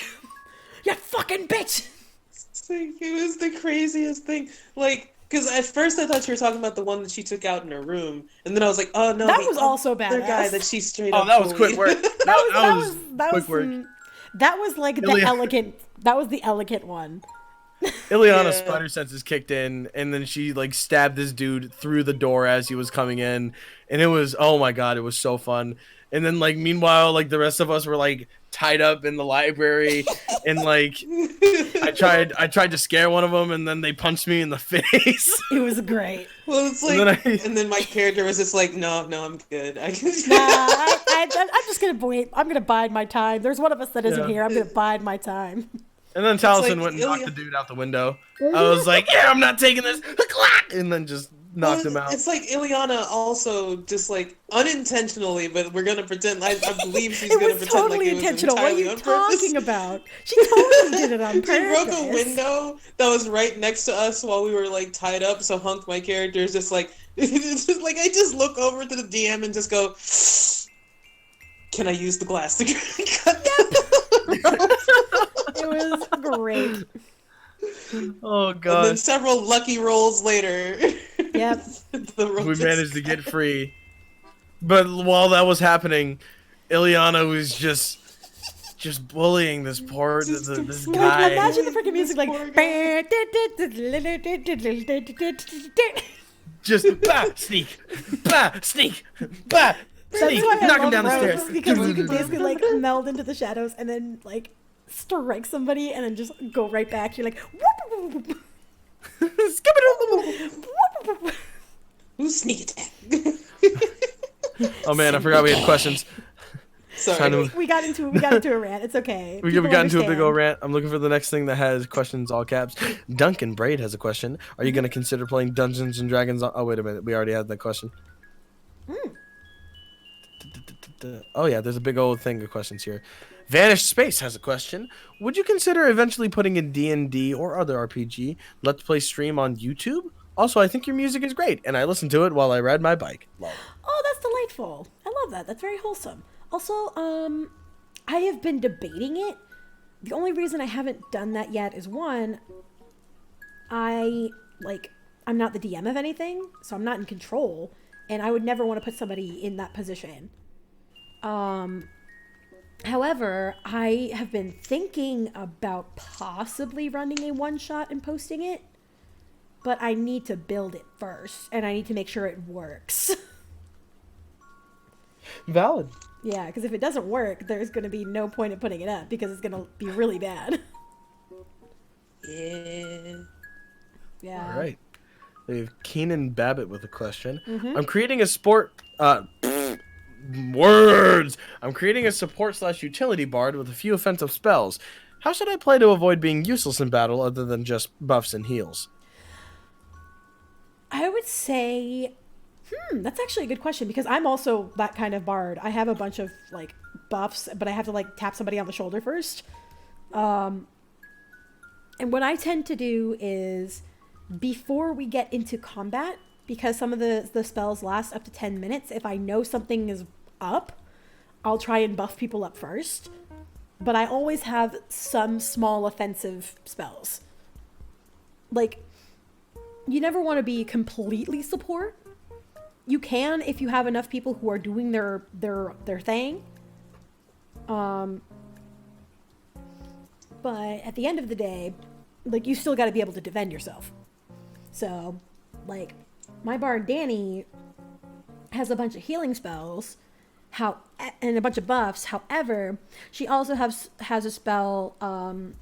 You fucking bitch! It's like, it was the craziest thing. Like, because at first I thought you were talking about the one that she took out in her room, and then I was like, oh no, That the was also other guy that badass. she straight Oh, up that was quick bullied. work. That was That quick work. was that was like the Ilya- elegant. That was the elegant one. Ileana's Yeah. spider senses kicked in, and then she like stabbed this dude through the door as he was coming in, and it was, oh my god, it was so fun. And then like meanwhile, like the rest of us were like tied up in the library, and like I tried to scare one of them, and then they punched me in the face. It was great. Well, it's And like, then and then my character was just like, no, I'm good. I can. Nah, I'm just gonna wait. I'm gonna bide my time. There's one of us that isn't Yeah. here. I'm gonna bide my time. And then Taliesin like went and knocked Ilya- the dude out the window. I was like, yeah, I'm not taking this. And then just knocked him out. It's like Ileana also just like unintentionally, but we're gonna pretend. I believe she's It gonna was pretend totally like it was intentional. What are entirely you on purpose. talking about? She totally did it on She purpose. broke a window that was right next to us while we were like tied up. So Hunk, my character, is just like, it's just like I just look over to the DM and just go, "Can I use the glass to cut?" It was great. Oh And then god. several lucky rolls later, Yep. the roll We just managed to cut. get free. But while that was happening, Ileana was just bullying this poor Just this completely- guy. Imagine the freaking music like. This poor Just sneak, sneak, That's sneak, why I knock him love down the Rose, stairs. because you can basically like meld into the shadows and then like strike somebody and then just go right back. You're like, whoop, whoop, whoop, whoop. Who's sneak attack? Oh man, I forgot we had questions. Sorry. Time to- We got into a rant. It's okay. We People got into a big understand. old rant. I'm looking for the next thing that has questions all caps. Duncan Braid has a question. Are you going to consider playing Dungeons and Dragons? Oh wait a minute, we already had that question. Oh yeah, there's a big old thing of questions here. Vanished Space has a question. Would you consider eventually putting a D&D or other RPG Let's Play stream on YouTube? Also, I think your music is great, and I listen to it while I ride my bike. Lol. Oh, that's delightful. I love that. That's very wholesome. Also, I have been debating it. The only reason I haven't done that yet is one, I'm not the DM of anything, so I'm not in control, and I would never want to put somebody in that position. However, I have been thinking about possibly running a one-shot and posting it, but I need to build it first, and I need to make sure it works. Valid. Yeah, because if it doesn't work, there's going to be no point in putting it up because it's going to be really bad. Yeah. Yeah. All right. We have Keenan Babbitt with a question. Mm-hmm. I'm creating a words. I'm creating a support/utility bard with a few offensive spells. How should I play to avoid being useless in battle other than just buffs and heals? I would say, that's actually a good question because I'm also that kind of bard. I have a bunch of like buffs, but I have to like tap somebody on the shoulder first. And what I tend to do is before we get into combat, because some of the spells last up to 10 minutes, if I know something is up, I'll try and buff people up first. But I always have some small offensive spells. Like, you never want to be completely support. You can if you have enough people who are doing their thing. But at the end of the day, like, you still got to be able to defend yourself. So, like, my bard Danny has a bunch of healing spells, and a bunch of buffs. However, she also has a spell,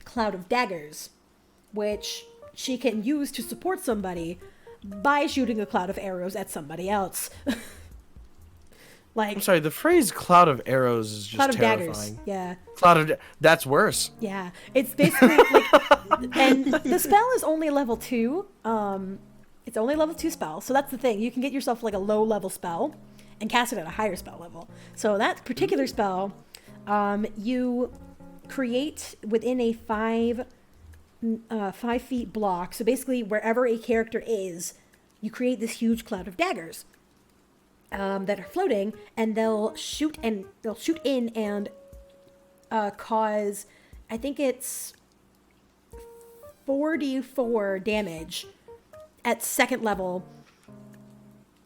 Cloud of Daggers, which she can use to support somebody by shooting a cloud of arrows at somebody else. Like, I'm sorry, the phrase "cloud of arrows" is just cloud of terrifying. daggers. Yeah. That's worse. Yeah, it's basically like, and the spell is only level 2. It's only level 2 spell, so that's the thing. You can get yourself like a low level spell and cast it at a higher spell level. So that particular spell, you create within a 5 feet block. So basically, wherever a character is, you create this huge cloud of daggers that are floating, and they'll shoot in and cause, I think it's 4d4 damage at second level.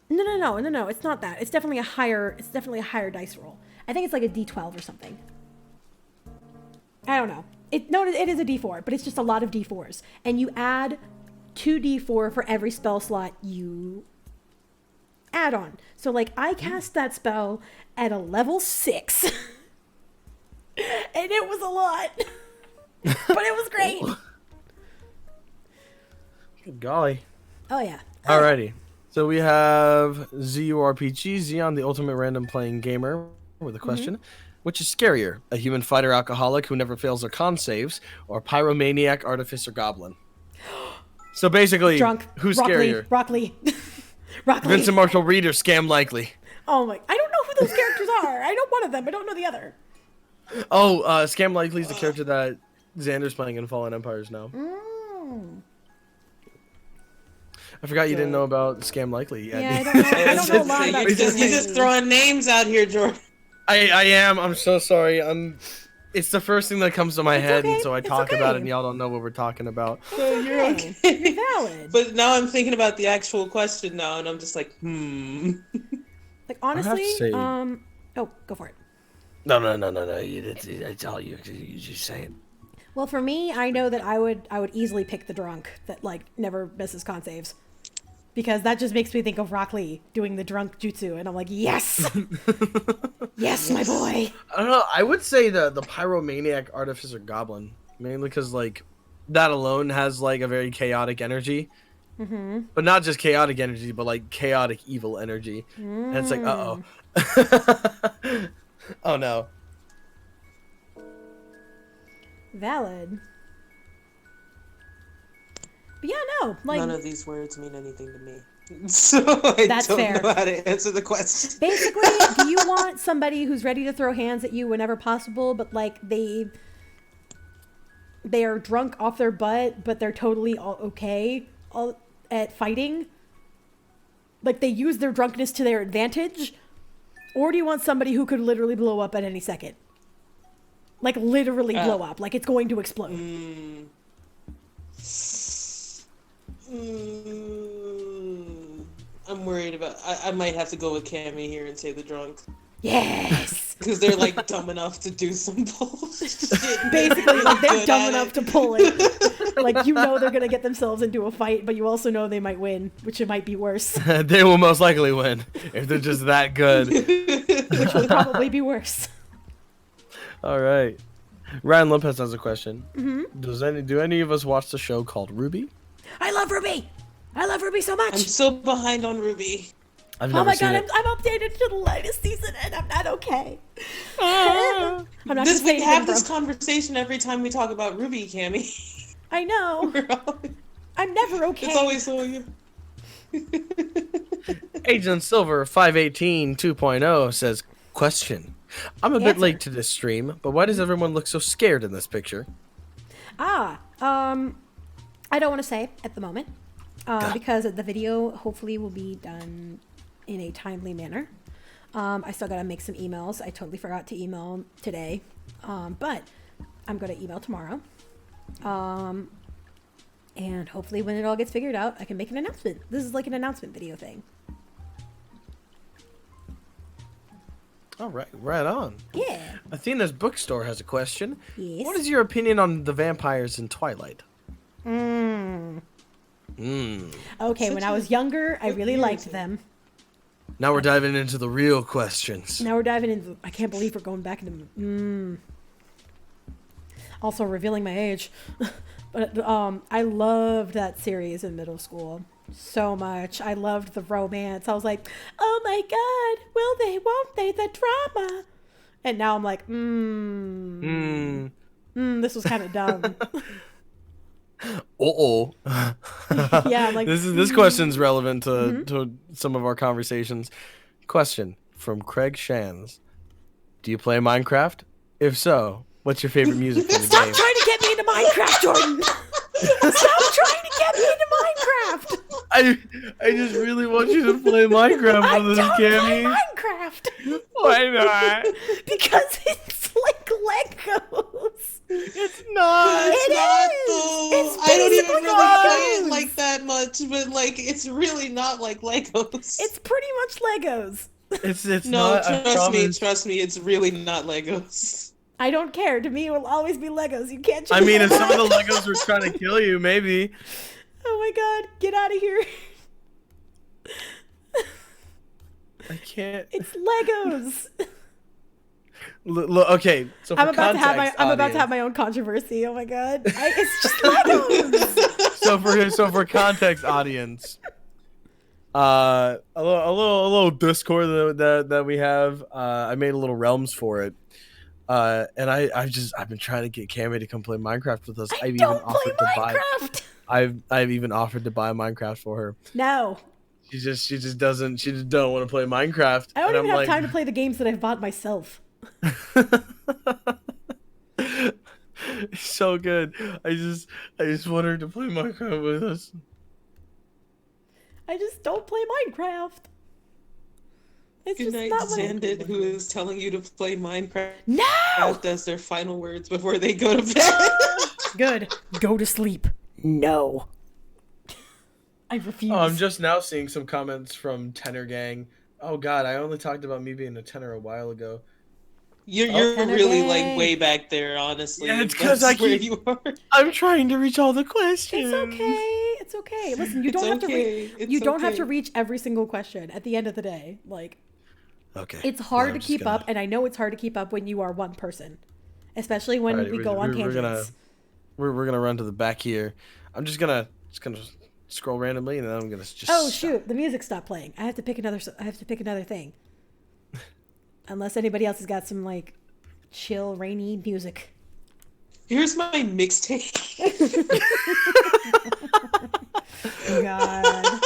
No, it's not that. It's definitely a higher dice roll. I think it's like a d12 or something. I don't know. It is a d4, but it's just a lot of d4s. And you add 2d4 for every spell slot you add on. So like I cast that spell at a level 6. And it was a lot. But it was great. Good golly. Oh yeah. Alrighty. So we have ZURPG, Xeon, the ultimate random playing gamer, with a question. Which is scarier, a human fighter alcoholic who never fails their con saves, or pyromaniac artificer goblin? So basically, Drunk. who's Rock scarier? Lee. Rock Lee. Vincent Marshall Reed or Scam Likely? Oh my! I don't know who those characters are. I know one of them. I don't know the other. Oh, Scam Likely is the character that Xander's playing in Fallen Empires now. I forgot you didn't know about Scam Likely yet. Yeah, I don't know. I don't know a lot about You're just throwing names out here, Jordan. I am. I'm so sorry. It's the first thing that comes to my head, okay. and so I It's talk okay. about it, and y'all don't know what we're talking about. You're okay. You're valid. But now I'm thinking about the actual question now, and I'm just like, Like honestly, say- oh, go for it. No. It's all you. You just say it. Well, for me, I know that I would easily pick the drunk that like never misses con saves. Because that just makes me think of Rock Lee doing the drunk jutsu, and I'm like, yes, yes, my boy. I don't know. I would say the pyromaniac artificer goblin, mainly because like that alone has like a very chaotic energy, but not just chaotic energy, but like chaotic evil energy. And it's like, oh no. Valid. But yeah, no, like none of these words mean anything to me. So I That's don't fair. know how to answer the question. basically, do you want somebody who's ready to throw hands at you whenever possible, but like they are drunk off their butt, but they're totally okay at fighting? Like they use their drunkenness to their advantage? Or do you want somebody who could literally blow up at any second? Like literally blow up, like it's going to explode. I'm worried about. I might have to go with Cammy here and say the drunk. Yes. Because they're like dumb enough to do some bullshit. Basically, like they're Good dumb at enough it. to pull it. Like you know they're gonna get themselves into a fight, but you also know they might win, which it might be worse. They will most likely win if they're just that good. Which will probably be worse. All right. Ryan Lopez has a question. Do any of us watch the show called Ruby? I love Ruby. I love Ruby so much. I'm so behind on Ruby. I've Oh never my seen god, it. I'm updated to the latest season and I'm not okay. I'm not gonna We say have anything, this bro. conversation every time we talk about Ruby, Cammy. I know. I'm never okay. It's always so you. Agent Silver 518 2.0 says, question. I'm a bit Answer. late to this stream, but why does everyone look so scared in this picture? I don't want to say at the moment because the video hopefully will be done in a timely manner. I still gotta make some emails. I totally forgot to email today, but I'm gonna email tomorrow. And hopefully when it all gets figured out, I can make an announcement. This is like an announcement video thing. All right, right on. Yeah. Athena's bookstore has a question. Yes. What is your opinion on the vampires in Twilight? Okay, when I was younger, I really liked them. Now we're diving into the real questions. Now we're diving into. I can't believe we're going back into. Also revealing my age, but I loved that series in middle school so much. I loved the romance. I was like, oh my god, will they? Won't they? The drama. And now I'm like, this was kind of dumb. Yeah, I'm like this question's relevant to some of our conversations. Question from Craig Shans: do you play Minecraft? If so, what's your favorite music from the Stop game? trying to get me into Minecraft, Jordan. Stop trying to get me into Minecraft. I just really want you to play Minecraft I with us, don't play Cammy. Minecraft Why not? because it's like Legos. It's not. It not, is. though. It's I don't Minecraft, but like it's really not like Legos. It's pretty much Legos. It's No, not. I promise. trust me, it's really not Legos. I don't care. To me, it will always be Legos. You can't. I choose mean, if Legos. some of the Legos were trying to kill you, maybe. Oh my god! Get out of here! I can't. It's Legos. Look, okay, so for I'm about to have my. context, I'm about to audience- have my own controversy. Oh my god! It's just Legos. So for context, audience, a little Discord that we have. I made a little realms for it, and I've been trying to get Cami to come play Minecraft with us. I don't play Minecraft. I've even offered to buy Minecraft for her. No, She just doesn't. She just don't want to play Minecraft. I don't And even I'm have time to play the games that I've bought myself. It's so good. I just want her to play Minecraft with us. I just don't play Minecraft. It's Good just night, not what I- Xandid, who is telling you to play Minecraft No. as their final words before they go to bed. Good. Go to sleep. No. I refuse. Oh, I'm just now seeing some comments from Tenor Gang. Oh God, I only talked about me being a tenor a while ago. You're Tenor really Gang. like way back there, honestly. Yeah, it's if 'cause that's I where keep- you are. I'm trying to reach all the questions. It's okay. It's okay. Listen, you It's don't have to okay. reach. It's You don't have okay. to reach every single question. At the end of the day, like Okay. it's hard Yeah, I'm to just keep gonna- up, and I know it's hard to keep up when you are one person, especially when Alright, we go on tangents. We're gonna run to the back here. I'm just gonna scroll randomly, and then I'm gonna just. Oh stop. shoot! The music stopped playing. I have to pick another. I have to pick another thing. Unless anybody else has got some like chill, rainy music. Here's my mixtape. God.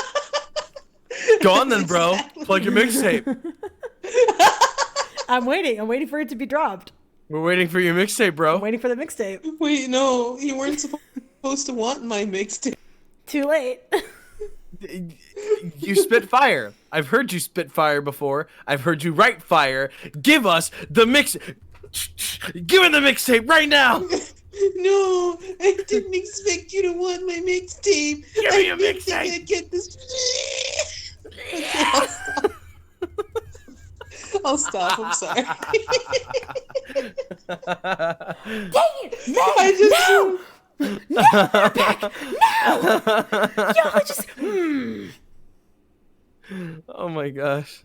Go on then, bro. Plug your mixtape. I'm waiting. I'm waiting for it to be dropped. We're waiting for your mixtape, bro. I'm waiting for the mixtape. Wait, no, you weren't supposed to want my mixtape. Too late. You spit fire. I've heard you spit fire before. I've heard you write fire. Give us the mix. Give me the mixtape right now. No, I didn't expect you to want my mixtape. Give me your I didn't think mixtape. I'd get this. Okay, I'll stop. I'm sorry. Dang it! No! I just No! No! Marpek! No! Yo, I just. Oh my gosh.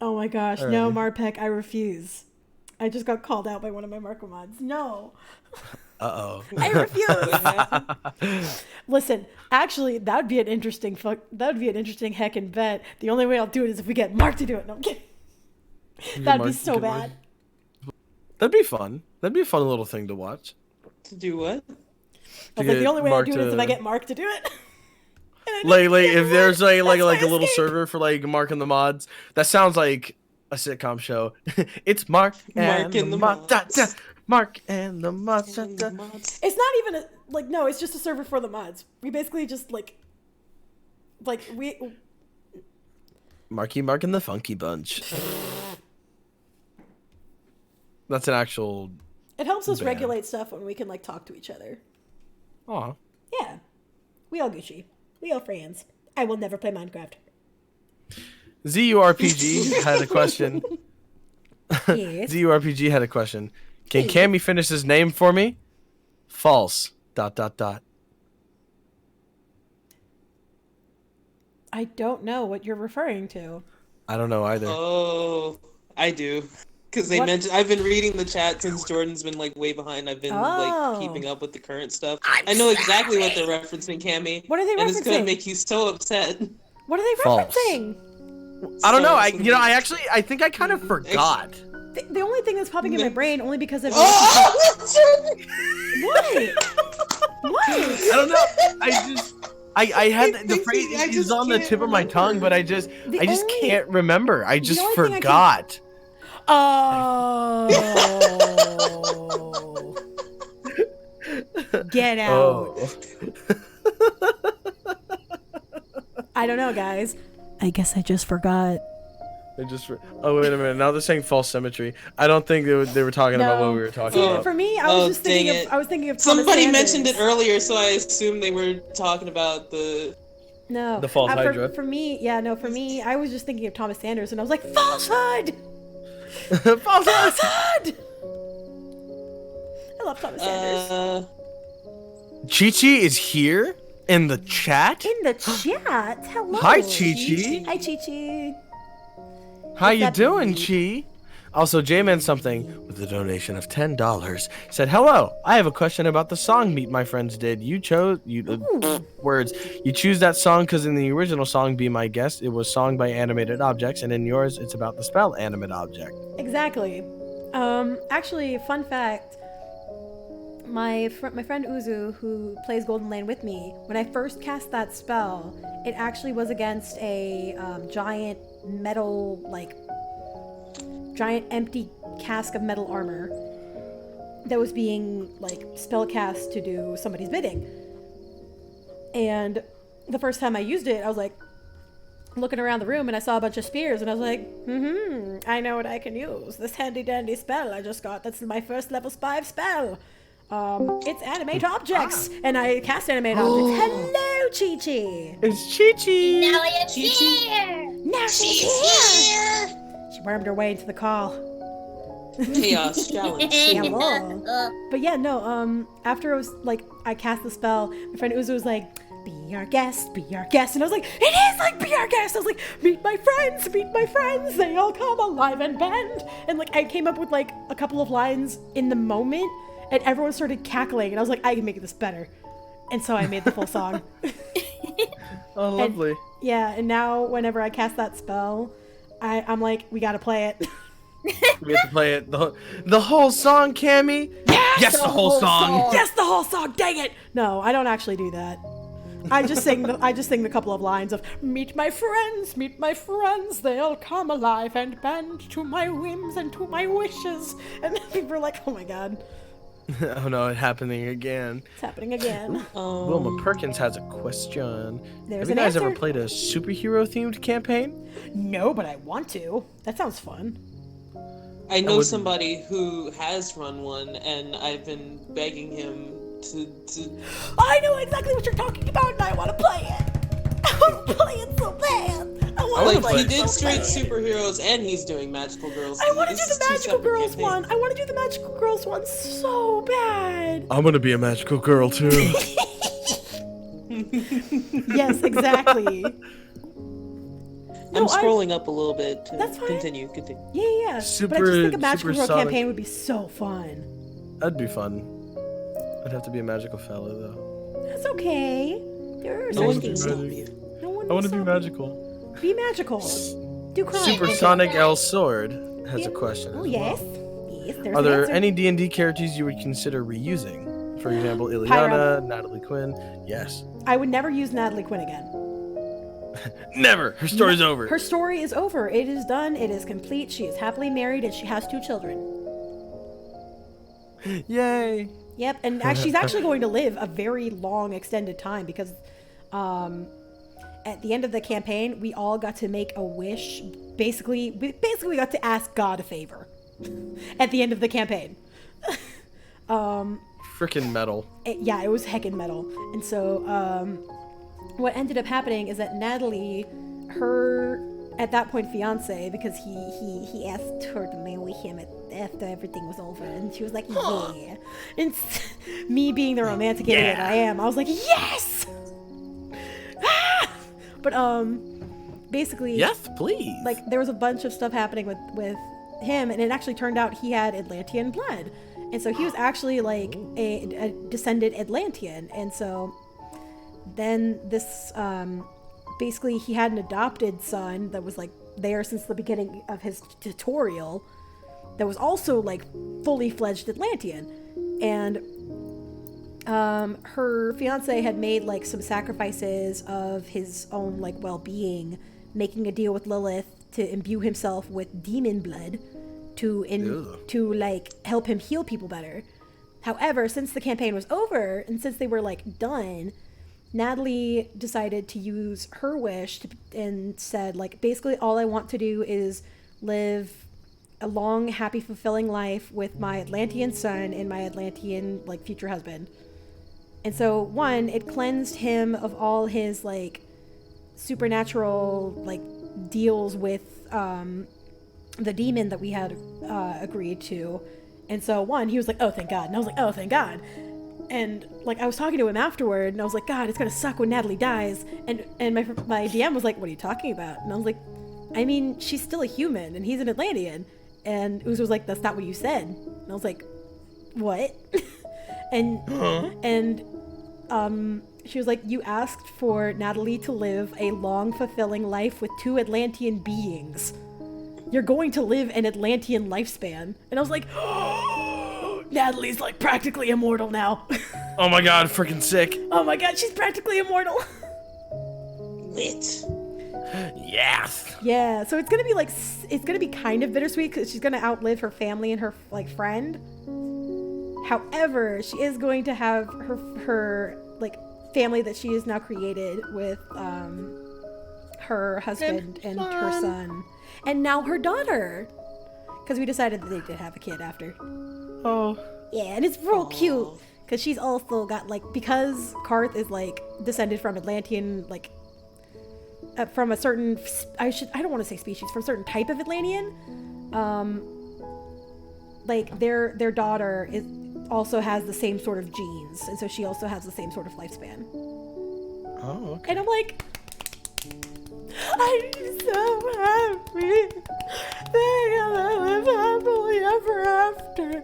Oh my gosh! All No, right. Marpek, I refuse. I just got called out by one of my Marco mods. No, Uh I refuse. Listen, actually, that would be an interesting That would be an interesting heckin' bet. The only way I'll do it is if we get Mark to do it. No, I'm kidding. That'd be so bad. That'd be fun. That'd be a fun little thing to watch. to do what? I was like, the get only way I'll Mark do it is if to- I get Mark to do it. And I Like, didn't get if there's Mark. like That's a my little escape. server for like Mark and the mods. That sounds like a sitcom show. It's Mark and the mods. Mods. Mark and the mods. And the mods. It's not even a like. No, it's just a server for the mods. We basically just like we. Marky Mark and the Funky Bunch. That's an actual. It helps us Band. regulate stuff when we can like talk to each other. Aw. Yeah, we all Gucci. We all friends. I will never play Minecraft. ZURPG had a question. Yes. ZURPG had a question. Can Hey. Cammy finish his name for me? False. ... I don't know what you're referring to. I don't know either. Oh, I do. Because they What? mentioned, I've been reading the chat since Jordan's been like way behind. I've been Oh. like keeping up with the current stuff. I know exactly what they're referencing, Cammy. What are they And it's gonna referencing? make you so upset. What are they False. referencing? I don't know. So- I think I kind of forgot. The only thing that's popping in my brain, only because I've. Oh! What? What? I don't know. I had It the makes phrase me- I is just on the can't tip of my tongue, but I just The only- can't remember. I just only thing I can- forgot. Oh. Get out. Oh. I don't know, guys. I guess I just forgot. They just. Oh wait a minute! Now they're saying false symmetry. I don't think they were talking about what we were talking See, about. for me, I was just thinking of. I was thinking of Thomas Somebody Sanders. mentioned it earlier, so I assumed they were talking about the. No, The false Hydra. For me, for me, I was just thinking of Thomas Sanders, and I was like, falsehood. Falsehood! I love Thomas Sanders. Chi-Chi is here in the chat. In the chat, hello. Hi, Chi-Chi. Hi, Chi-Chi. How you that doing, be? Chi? Also, J-Man something with a donation of $10 said, "Hello, I have a question about the song Meet My Friends did. You chose words. You choose that song because in the original song Be My Guest, it was sung by animated objects, and in yours, it's about the spell animate object." Exactly. Actually, fun fact. My friend Uzu, who plays Golden Lane with me, when I first cast that spell, it actually was against a giant metal, giant empty cask of metal armor that was being spell cast to do somebody's bidding. And the first time I used it, I was looking around the room and I saw a bunch of spears and I was like, I know what I can use. This handy dandy spell I just got. That's my first level 5 spell. It's animate objects, and I cast animate objects. Hello, Chi-Chi. It's Chi-Chi. Now it's here. Now she's here. She wormed her way into the call. Chaos challenge. Hello. But yeah, no. After I was I cast the spell, my friend Uzu was like, "Be our guest, be our guest," and I was like, "It is like be our guest." I was like, meet my friends, they all come alive and bend." And I came up with a couple of lines in the moment. And everyone started cackling, and I was like, I can make this better. And so I made the full song. Oh, lovely. And now whenever I cast that spell, I'm like, we gotta play it. We have to play it. The whole song, Cammy? Yes, the whole song. Yes, the whole song, dang it! No, I don't actually do that. I just sing the couple of lines of meet my friends, they'll come alive and bend to my whims and to my wishes. And people are like, oh my god. Oh no, it's happening again. It's happening again. Wilma Perkins has a question. There's Have you an guys answer. ever played a superhero themed campaign? No, but I want to. That sounds fun. I know somebody who has run one, and I've been begging him to. I know exactly what you're talking about, and I want to play it. I want to play it so bad. He did straight superheroes, and he's doing magical girls. I want to This do is the two magical separate girls campaigns. one. I want to do the magical girls one so bad. I'm gonna be a magical girl too. Yes, exactly. I'm scrolling up a little bit. That's fine. Continue. Yeah. But I just Super- think a magical girl supersonic. campaign would be so fun. That'd be fun. I'd have to be a magical fella though. That's okay. There are No one such can things. stop you. No one I want to be will stop magical. you. Be magical. Do crime. Supersonic L Sword has a question. Oh as yes. well. Yes. There's Are an there answer. any D&D characters you would consider reusing? For example, Ileana, Pyra. Natalie Quinn. Yes. I would never use Natalie Quinn again. Never. Her story's over. Her story is over. It is done. It is complete. She is happily married and she has 2 children. Yay. Yep, and she's actually going to live a very long, extended time because at the end of the campaign, we all got to make a wish. Basically, we got to ask God a favor at the end of the campaign. Freaking metal. Yeah, it was heckin' metal. And so what ended up happening is that Natalie, her at that point fiance, because he asked her to marry him after everything was over, and she was like, yeah. And me being the romantic idiot I am, I was like, yes. Ah! But basically, Yes, please. there was a bunch of stuff happening with him, and it actually turned out he had Atlantean blood, and so he was actually a descendant Atlantean. And so then this basically he had an adopted son that was there since the beginning of his tutorial that was also fully fledged Atlantean. And her fiance had made some sacrifices of his own well-being, making a deal with Lilith to imbue himself with demon blood to help him heal people better. However, since the campaign was over and since they were done, Natalie decided to use her wish and said, like, basically all I want to do is live a long, happy, fulfilling life with my Atlantean son and my Atlantean, like, future husband. And so, one, it cleansed him of all his, like, supernatural, like, deals with the demon that we had agreed to. And so, one, he was like, oh, thank God. And I was like, oh, thank God. And, like, I was talking to him afterward, and I was like, God, it's gonna suck when Natalie dies. And my DM was like, what are you talking about? And I was like, I mean, she's still a human, and he's an Atlantean. And Uzo was like, that's not what you said. And I was like, what? and she was like, you asked for Natalie to live a long, fulfilling life with 2 Atlantean beings. You're going to live an Atlantean lifespan. And I was like, oh, Natalie's like practically immortal now. Oh my god, freaking sick. Oh my god, she's practically immortal. Lit. Yes. Yeah, so it's gonna be like, it's gonna be kind of bittersweet because she's gonna outlive her family and her, like, friend. However, she is going to have her like family that she has now created with her husband and her son, and now her daughter, because we decided that they did have a kid after. Oh. Yeah, and it's real cute because she's also got, like, because Karth is, like, descended from Atlantean, like, from a certain, I don't want to say species, from a certain type of Atlantean. Like, their daughter also has the same sort of genes, and so she also has the same sort of lifespan. Oh, okay. And I'm like, I'm so happy. They're gonna live happily ever after.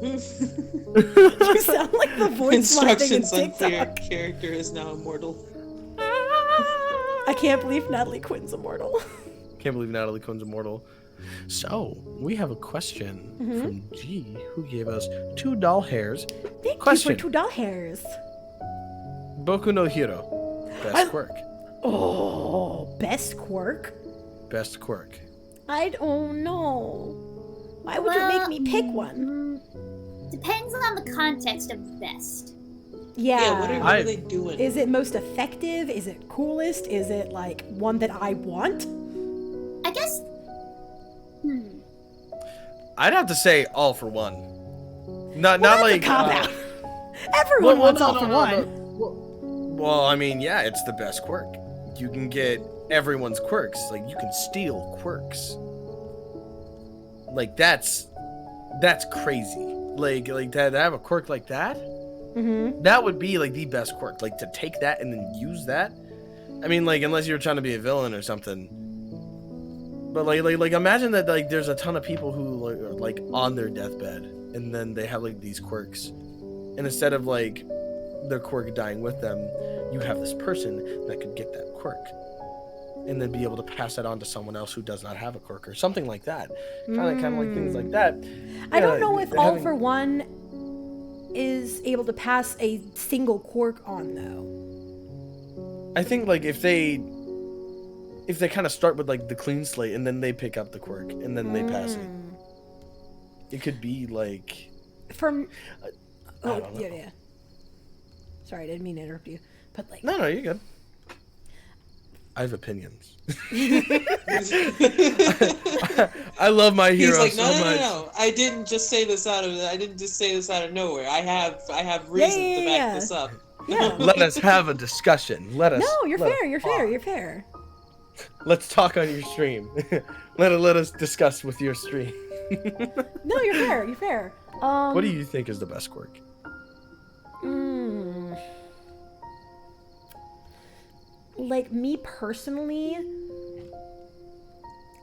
You sound like the voice line in Instructions on your TikTok. character is now immortal. I can't believe Natalie Quinn's immortal. Can't believe Natalie Quinn's immortal. So, we have a question from G, who gave us 2 doll hairs. Thank Question. you for 2 doll hairs. Boku no Hero. Best quirk. Oh, best quirk? Best quirk. I don't know. Why would you make me pick one? Depends on the context of best. Yeah. What are they doing? Is it most effective? Is it coolest? Is it, like, one that I want? I guess. I'd have to say all for one. Not Well, that's like a cop-out. Everyone wants all for one. Well, I mean, yeah, it's the best quirk. You can get everyone's quirks. Like, you can steal quirks. Like, that's crazy. Like to have a quirk like that, that would be, like, the best quirk. Like, to take that and then use that. I mean, like, unless you're trying to be a villain or something. But like imagine that, like, there's a ton of people who are, like, on their deathbed, and then they have, like, these quirks, and instead of, like, their quirk dying with them, you have this person that could get that quirk, and then be able to pass that on to someone else who does not have a quirk or something like that. Kind of like things like that. I don't know if all for one is able to pass a single quirk on, though. I think, like, if they kind of start with, like, the clean slate and then they pick up the quirk and then they pass it, it could be like From I don't know. yeah. Sorry, I didn't mean to interrupt you, but, like, No, you're good. I have opinions. I love my hero He's like, so no, much. no. I didn't just say this out of nowhere. I have reason to back this up. Yeah. Let us have a discussion. Let us. No, you're let fair. us You're talk. fair. You're fair. Let's talk on your stream. let us discuss with your stream. No, you're fair. You're fair. What do you think is the best quirk? Like, me personally,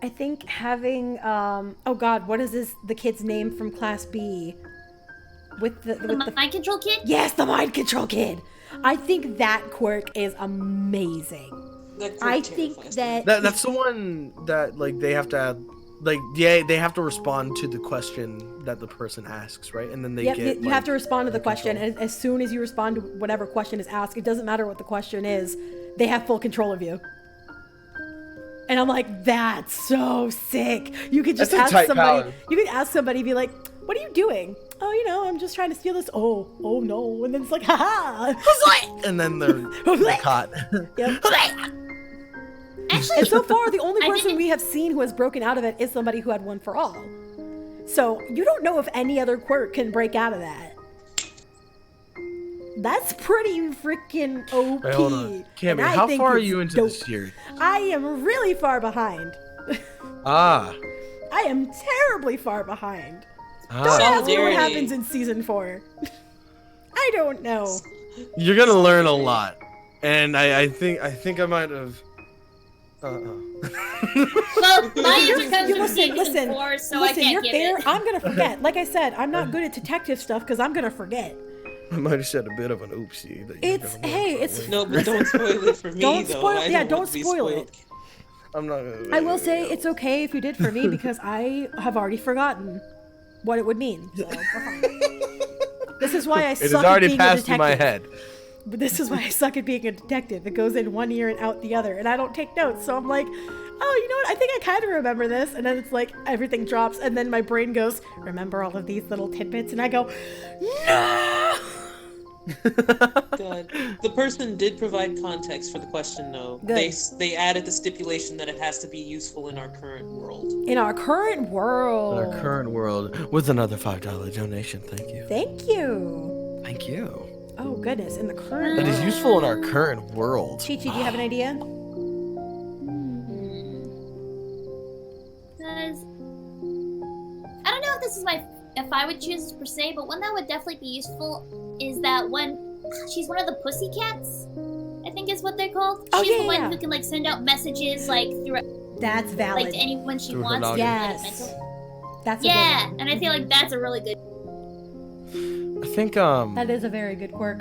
I think having oh god, what is the kid's name from Class B? With the Mind control kid? Yes, the mind control kid. I think that quirk is amazing. I think That's the one that, like, they have to have, like, yeah, they have to respond to the question that the person asks, right? And then they get. You have to respond to the question, and as soon as you respond to whatever question is asked, it doesn't matter what the question is, they have full control of you. And I'm like, that's so sick. You could just That's a ask tight somebody. power. You could ask somebody, be like, What are you doing? Oh, I'm just trying to steal this. Oh no. And then it's like, haha. And then they're caught. Yep. Actually, And so far, the only I person didn't- we have seen who has broken out of it is somebody who had one for all. So you don't know if any other quirk can break out of that. That's pretty freaking OP. Wait, hold on. And Cammy, I how think far are it's you into dope. the series? I am really far behind. Ah. I am terribly far behind. Don't Ah. ask me what Solidarity. happens in season 4. I don't know. You're gonna learn a lot. And I think I might have well, my answer comes You from season listen, 4, so I listen, can't you're give fair. it. I'm gonna forget. Like I said, I'm not good at detective stuff because I'm gonna forget. I might have said a bit of an oopsie. That you're It's gonna learn hey, from it's later. No, but don't spoil it for me, Don't though. spoil- I yeah, don't don't want to be spoil spoiled. it. I'm not gonna I will say it's okay if you did for me because I have already forgotten what it would mean. So we're fine. This is why I It suck has at already being a passed through detective. my head. But this is why I suck at being a detective. It goes in one ear and out the other, and I don't take notes. So I'm like, oh, you know what? I think I kind of remember this. And then it's like everything drops, and then my brain goes, remember all of these little tidbits? And I go, no! God. The person did provide context for the question, though. Good. They added the stipulation that it has to be useful in our current world. In our current world. In our current world, with another $5 donation, thank you. Thank you. Thank you. Oh, goodness. In the current That is world. useful in our current world. Chi-Chi, do you have an idea? Because I don't know if this is if I would choose per se, but one that would definitely be useful is that when she's one of the pussycats, I think is what they're called. Oh, She's yeah, the one yeah. who can like send out messages like through That's valid. like to anyone she Through her wants. noggin. Yes. Mental. That's a Yeah, good one. and I feel like that's a really good. I think That is a very good quirk.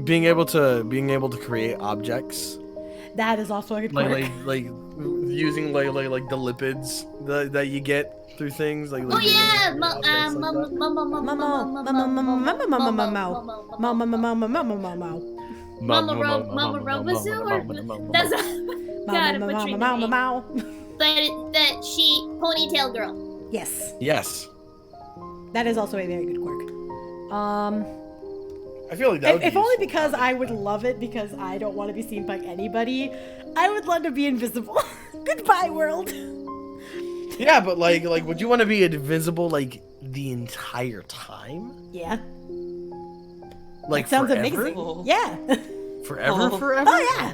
being able to create objects That is also a good quirk. like using like the lipids that you get through things like Oh yeah, Mama, mama, Mama Robozu, or that's God, I'm butchering the name. That she ponytail girl. Yes, Yes. that is also a very good quirk. I feel like that would be If only useful. because I would love it because I don't want to be seen by anybody. I would love to be invisible. Goodbye, world. Yeah, but like would you want to be invisible like the entire time? Yeah, Like that sounds forever? amazing. Yeah. Forever, Oh. forever? Oh yeah.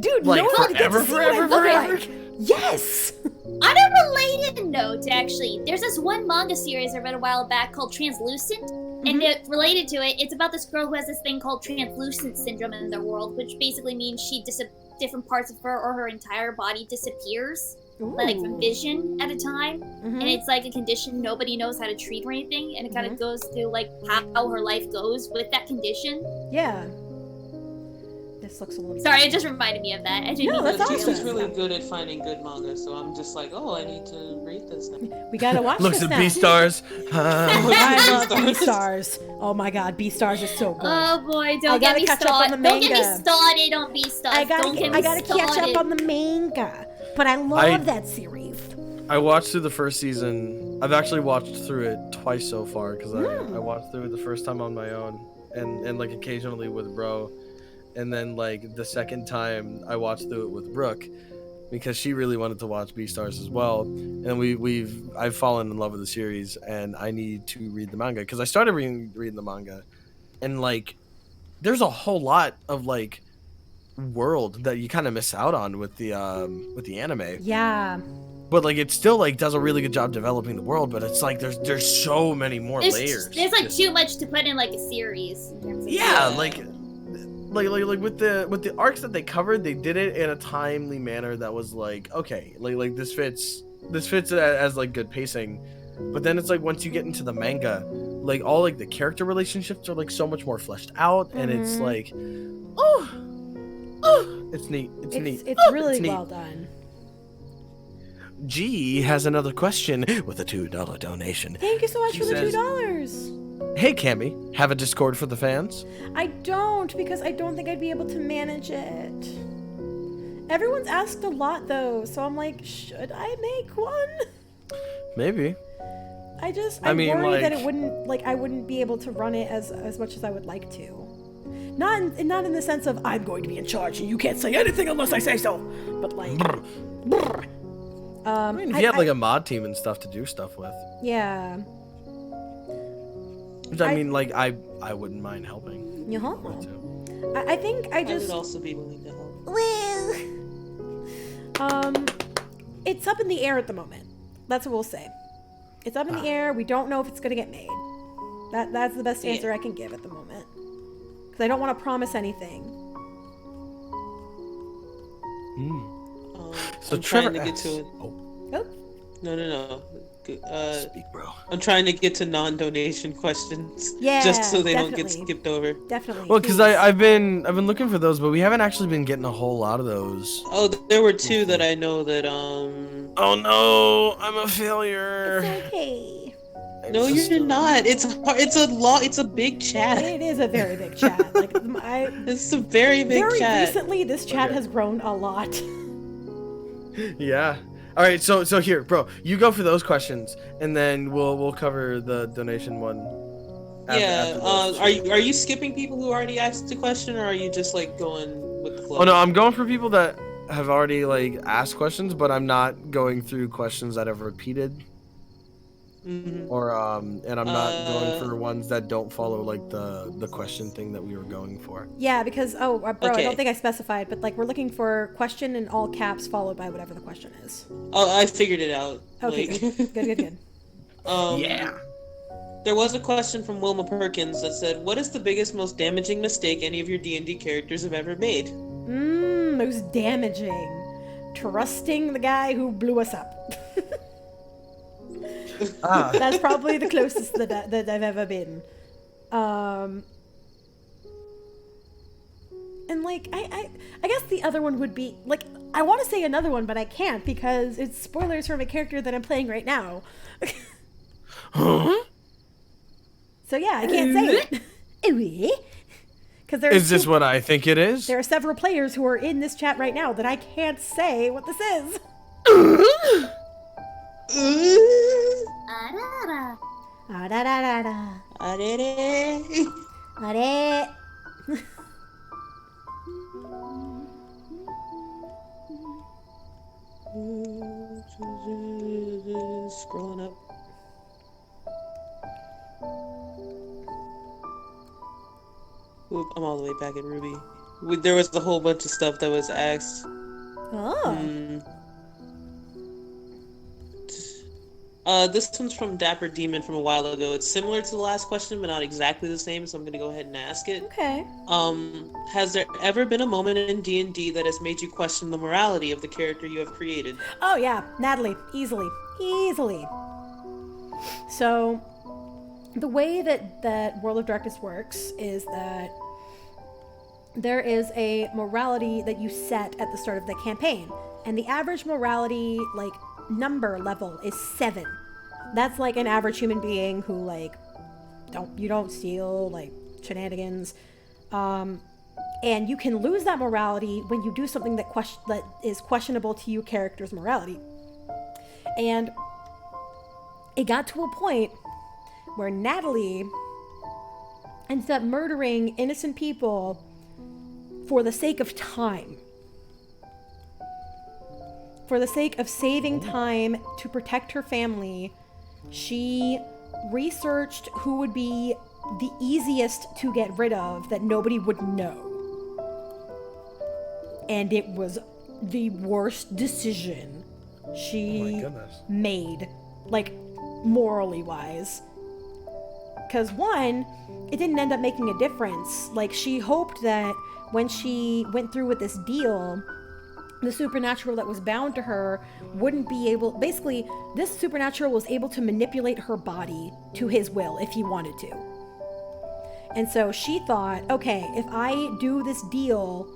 Dude, Like, no one gets forever, to see what I forever, look forever? like. Yes. On a related note, actually, there's this one manga series I read a while back called Translucent, and it related to it. It's about this girl who has this thing called translucent syndrome in their world, which basically means different parts of her or her entire body disappears, like from vision at a time. And it's like a condition nobody knows how to treat or anything, and it kind of goes through like how her life goes with that condition. Yeah. This looks a little. Sorry, it just reminded me of that. I didn't No, mean that's to do awesome. She's really good at finding good manga, so I'm just like, oh, I need to read this now. We gotta watch Looks this at now. B-Stars. I love B-Stars. Oh my god, B-Stars is so good. Oh boy, I don't gotta get me catch up on started. the Don't get me manga. started on B-Stars. I Don't get me gotta catch started. up on the manga. But I love that series. I watched through the first season. I've actually watched through it twice so far because I watched through it the first time on my own and like occasionally with bro, and then like the second time I watched through it with Brooke because she really wanted to watch B-Stars as well, and I've fallen in love with the series and I need to read the manga because I started reading the manga, and like there's a whole lot of like world that you kind of miss out on with the anime. Yeah. But like it still like does a really good job developing the world, but it's like there's so many more layers. There's like Just- too much to put in like a series. In terms of yeah, like with the arcs that they covered, they did it in a timely manner that was like okay, like this fits as like good pacing. But then it's like once you get into the manga, like all like the character relationships are like so much more fleshed out, and it's like it's neat. It's neat. It's really neat. well done. G has another question with a $2 donation. Thank you so much She for the says- $2. Hey Cami, have a Discord for the fans? I don't because I don't think I'd be able to manage it. Everyone's asked a lot though, so I'm like, should I make one? Maybe. I I'm mean, worried that like- it wouldn't, like, I wouldn't be able to run it as much as I would like to. Not in the sense of I'm going to be in charge and you can't say anything unless I say so. But like, brr. I mean, if you had like a mod team and stuff to do stuff with, yeah. which I mean, like I wouldn't mind helping. Yeah. Wanted to. I think I I just would also be willing to help. it's up in the air at the moment. That's what we'll say. It's up in the air. We don't know if it's gonna get made. That's the best answer I can give at the moment. Because I don't want to promise anything. So I'm Trevor trying to get asks- to it. Oh, No. Speak, bro. I'm trying to get to non-donation questions. Yeah, Just so they don't get definitely. skipped over. definitely. Well, because please. I've been looking for those, but we haven't actually been getting a whole lot of those. Oh, there were two that I know that Oh no, I'm a failure. It's okay. No, you're not. It's hard. It's a big chat. It is a very big chat. Like It's a very big very chat. recently, this chat Okay. has grown a lot. Yeah. All right. So here, bro, you go for those questions, and then we'll cover the donation one. Yeah. after those. Are you skipping people who already asked a question, or are you just like going with the flow? Oh no, I'm going for people that have already like asked questions, but I'm not going through questions that have repeated, Mhm. or and I'm not going for ones that don't follow like the question thing that we were going for. Yeah, because bro, I Okay. don't think I specified, but like we're looking for question in all caps followed by whatever the question is. Oh, I figured it out. Okay, Like, good. Yeah. There was a question from Wilma Perkins that said, "What is the biggest, most damaging mistake any of your D&D characters have ever made?" Most damaging. Trusting the guy who blew us up. That's probably the closest that I've ever been. And like I guess the other one would be like I want to say another one, but I can't because it's spoilers from a character that I'm playing right now. Huh? So yeah, I can't say it. Because Is this what I think it is? there are several players who are in this chat right now that I can't say what this is. Arara. Ah, da, da, da, da. Arere. Are. Scrolling up. Oop, I'm all the way back in Ruby. There was a whole bunch of stuff that was asked. Oh. This one's from Dapper Demon from a while ago. It's similar to the last question, but not exactly the same, so I'm gonna go ahead and ask it. Okay. Has there ever been a moment in D&D that has made you question the morality of the character you have created? Oh yeah, Natalie, easily. So, the way that World of Darkness works is that there is a morality that you set at the start of the campaign, and the average morality like number level is 7. That's like an average human being who like don't steal, like shenanigans, and you can lose that morality when you do something that is questionable to your character's morality. And it got to a point where Natalie ended up murdering innocent people for the sake of time. For the sake of saving time to protect her family, she researched who would be the easiest to get rid of that nobody would know. And it was the worst decision she made, like morally wise. Because one, it didn't end up making a difference. Like, she hoped that when she went through with this deal, the supernatural that was bound to her wouldn't be able, basically this supernatural was able to manipulate her body to his will if he wanted to. And so she thought, okay, if I do this deal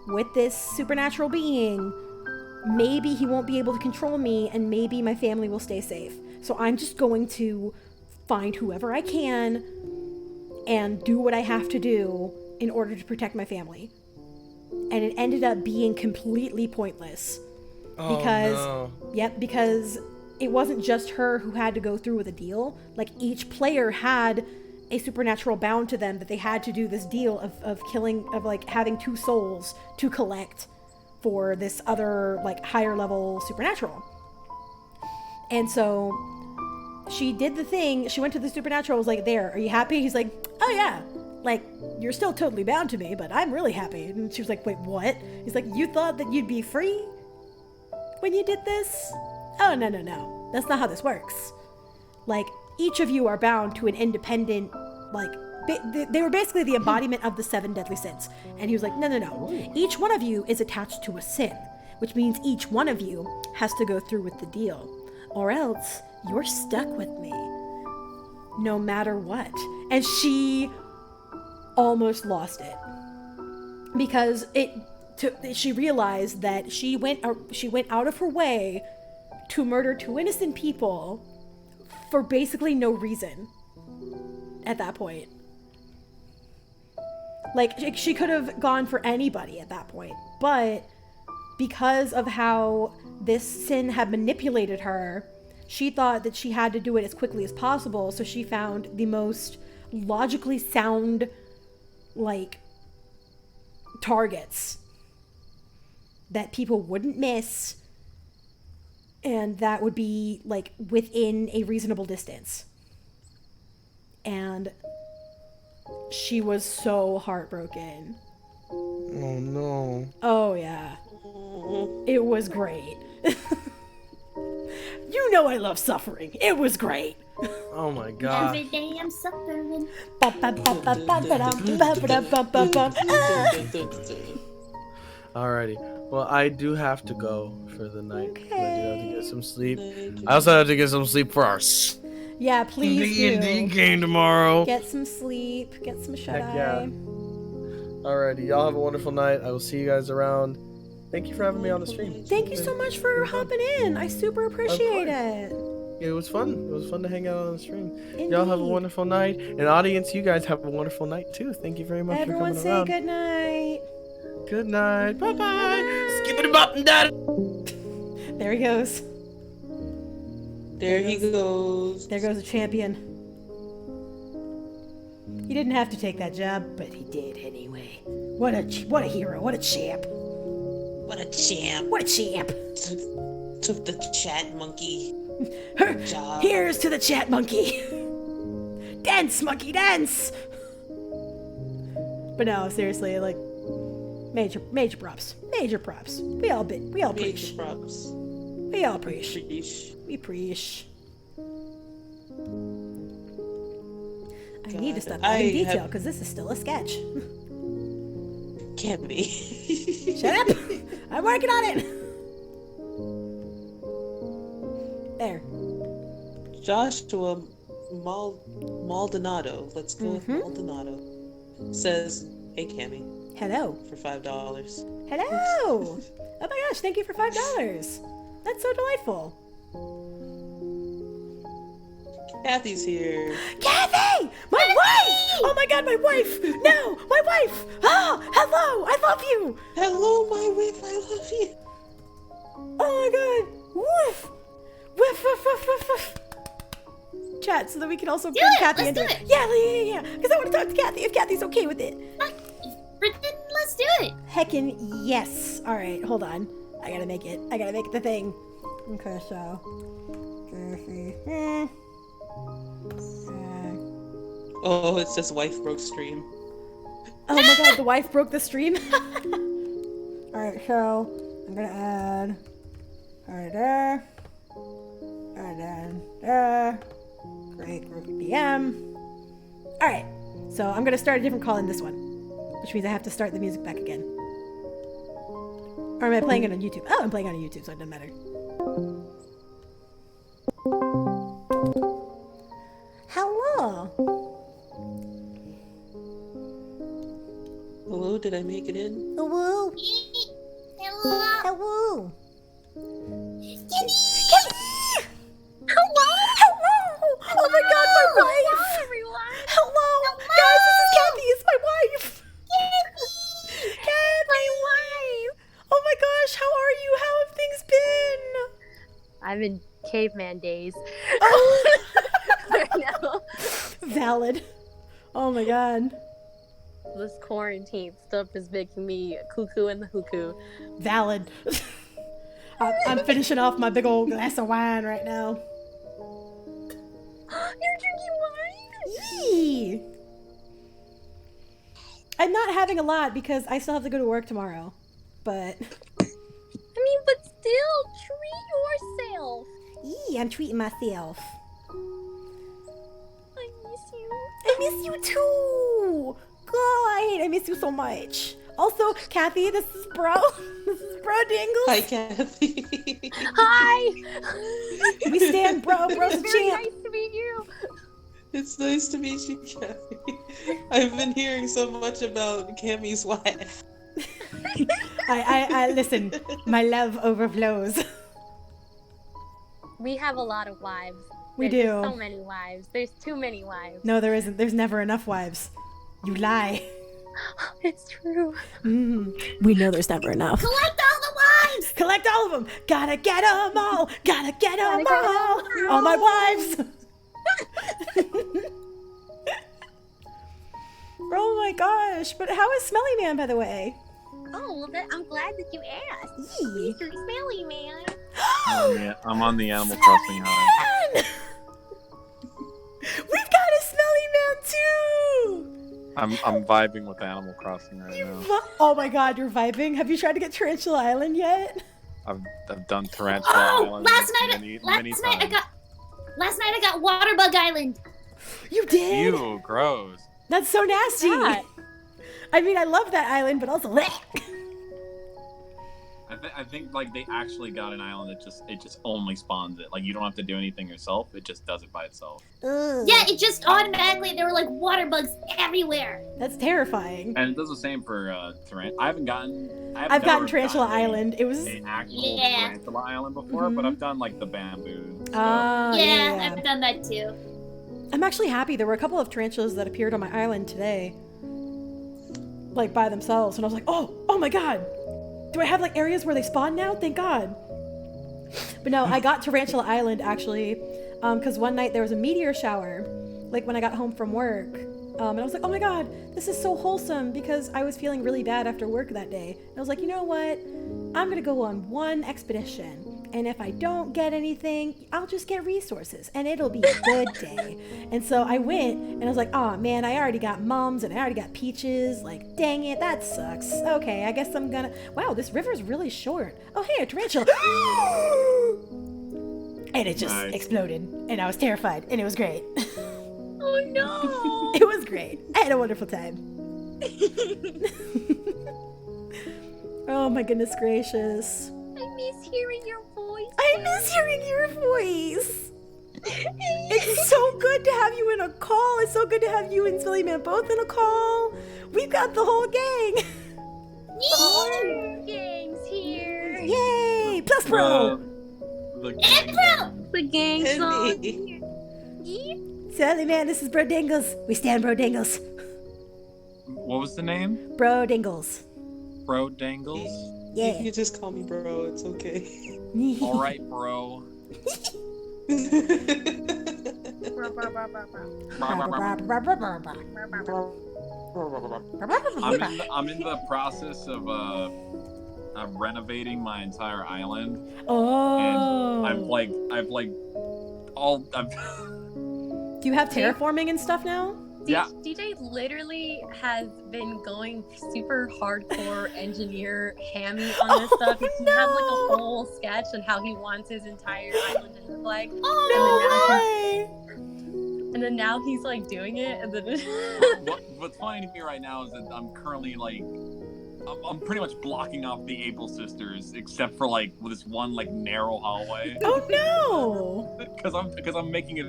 with this supernatural being, maybe he won't be able to control me and maybe my family will stay safe. So I'm just going to find whoever I can and do what I have to do in order to protect my family. And it ended up being completely pointless. Because, no. yep, because it wasn't just her who had to go through with a deal. Like, each player had a supernatural bound to them that they had to do this deal of killing, of like having 2 souls to collect for this other like higher level supernatural. And so she did the thing. She went to the supernatural, was like, there, are you happy? He's like, oh yeah, like, you're still totally bound to me, but I'm really happy. And she was like, wait, what? He's like, you thought that you'd be free when you did this? Oh, no. That's not how this works. Like, each of you are bound to an independent, like, they were basically the embodiment of the 7 deadly sins. And he was like, no. Each one of you is attached to a sin, which means each one of you has to go through with the deal, or else you're stuck with me, no matter what. And she almost lost it because she realized that she went out of her way to murder 2 innocent people for basically no reason at that point. Like, she could have gone for anybody at that point, but because of how this sin had manipulated her, she thought that she had to do it as quickly as possible, so she found the most logically sound, like, targets that people wouldn't miss, and that would be, like, within a reasonable distance. And she was so heartbroken. Oh no. Oh yeah. It was great. You know I love suffering. It was great. Oh my god. Every day I'm suffering. Alrighty. Well, I do have to go for the night. Okay. I do have to get some sleep. I also have to get some sleep for our Yeah, please D&D do. game tomorrow. Get some sleep. Get some shut Heck yeah. eye. Alrighty, y'all have a wonderful night. I will see you guys around. Thank you for having me on the stream. Thank you so much for hopping in. I super appreciate it. It was fun. It was fun to hang out on the stream. Indeed. Y'all have a wonderful night. And audience, you guys have a wonderful night too. Thank you very much Everyone for say coming around. good night. Good night. Bye-bye. Skip it up and down. There he goes. There he goes. There goes a champion. He didn't have to take that job, but he did anyway. What a hero. What a champ. What a champ. What a champ. Took the chat monkey job. Here's to the chat monkey. Dance, monkey, dance. But no, seriously, like, major props. Major props. We all preach. Major props. We all preach. Preach. We preach. I need to stop adding detail because this is still a sketch. Can't be. Shut up! I'm working on it. There. Joshua Maldonado. Let's go with Maldonado. Says, "Hey Cami, Hello. for $5." Hello. Oh my gosh! Thank you for $5. That's so delightful. Kathy's here. Kathy! My wife! Oh my god, my wife! No! My wife! Ah! Hello! I love you! Hello, my wife. I love you. Oh my god! Woof! Woof, woof, woof, woof, woof. Chat so that we can also bring it! Kathy Let's into do it. it! Yeah. Because I want to talk to Kathy if Kathy's okay with it. Let's do it. Heckin' yes. Alright, hold on. I gotta make it the thing. Okay, so. Oh, it says wife broke stream. Oh my god, the wife broke the stream. Alright, so I'm gonna add right there. And then there. Great group DM. Alright, so I'm gonna start a different call in this one. Which means I have to start the music back again. Or am I playing it on YouTube? Oh, I'm playing it on YouTube, so it doesn't matter. Hello. Hello, did I make it in? Hello. Hello. Hello. Hello. Hello. Oh my god, my wife. Hello, everyone. Hello. Guys, this is Kathy. It's my wife. Kathy. My wife. Oh my gosh, how are you? How have things been? I've been caveman days. Oh, No. valid. Oh my god. This quarantine stuff is making me cuckoo in the hookoo. Valid. I'm finishing off my big old glass of wine right now. You're drinking wine? Yee! I'm not having a lot because I still have to go to work tomorrow. But I mean, but still, treat yourself. yee, I'm treating myself. I miss you. I miss you too. God, I miss you so much. Also, Kathy, this is Bro. This is Bro Dingles. Hi, Kathy. Hi. We stand Bro. Bro's a Very champ. nice to meet you. It's nice to meet you, Kathy. I've been hearing so much about Cammy's wife. I listen. My love overflows. We have a lot of wives. We There's do. so many wives. There's too many wives. No, there isn't. There's never enough wives. You lie. It's true. We know there's never enough. Collect all the wives! Collect all of them. Gotta get them all. Gotta get them Gotta get 'em all. All my wives. Oh my gosh. But how is Smelly Man, by the way? Oh, well, I'm glad that you asked. Yee. Mr. Smelly Man. Yeah, I'm on the Animal Crossing high. Man! We've got a Smelly Man too. I'm vibing with Animal Crossing right now. Oh my god, you're vibing. Have you tried to get Tarantula Island yet? I've done Tarantula Oh, Island last night many times. I got Waterbug Island. You did? Ew, gross. That's so nasty. that? I mean, I love that island, but also I think like they actually got an island that just only spawns it. Like you don't have to do anything yourself. It just does it by itself. Ugh. Yeah, it just automatically, there were like water bugs everywhere. That's terrifying. And it does the same for Tarantula. I've gotten never Tarantula gotten Island. It was an actual Yeah. Tarantula Island before, but I've done like the bamboo stuff. Yeah, I've done that too. I'm actually happy. There were a couple of tarantulas that appeared on my island today, like by themselves, and I was like, oh my god. Do I have like areas where they spawn now? Thank God. But no, I got Tarantula Island actually, because one night there was a meteor shower, like when I got home from work, and I was like, oh my god, this is so wholesome, because I was feeling really bad after work that day. And I was like, you know what? I'm gonna go on one expedition, and if I don't get anything, I'll just get resources, and it'll be a good day. And so I went, and I was like, oh man, I already got mums, and I already got peaches. Like, dang it, that sucks. Okay, I guess I'm gonna. Wow, this river's really short. Oh hey, a tarantula. And it just Nice. exploded, and I was terrified, and it was great. Oh no. It was great. I had a wonderful time. Oh my goodness gracious. I miss hearing your voice. I miss hearing your voice. It's so good to have you in a call. It's so good to have you and Silly Man both in a call. We've got the whole gang. Oh, gang's here. Yay! Plus Pro. The gang And song. me. Yeah. Silly Man, this is Bro Dingles. We stand Bro Dingles. What was the name? Bro Dingles. Bro Dangles? You Yeah. can just call me bro, it's okay. All right, bro. Bro, bro, bro, bro, bro. I'm in the process of renovating my entire island, Oh. and I've Do you have terraforming and stuff now? Yeah. DJ literally has been going super hardcore engineer hammy on this stuff. He has like a whole sketch on how he wants his entire island to look like. No way. And then now he's like doing it, and then What's funny to me right now is that I'm currently like I'm pretty much blocking off the Able Sisters except for like this one like narrow hallway Oh no. because I'm making it.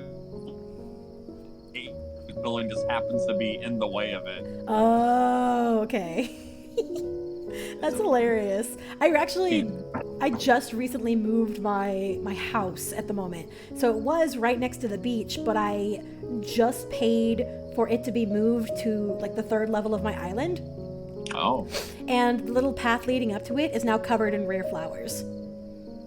Building just happens to be in the way of it. Oh, okay. That's hilarious. I just recently moved my house at the moment. So it was right next to the beach, but I just paid for it to be moved to like the 3rd level of my island. Oh. And the little path leading up to it is now covered in rare flowers.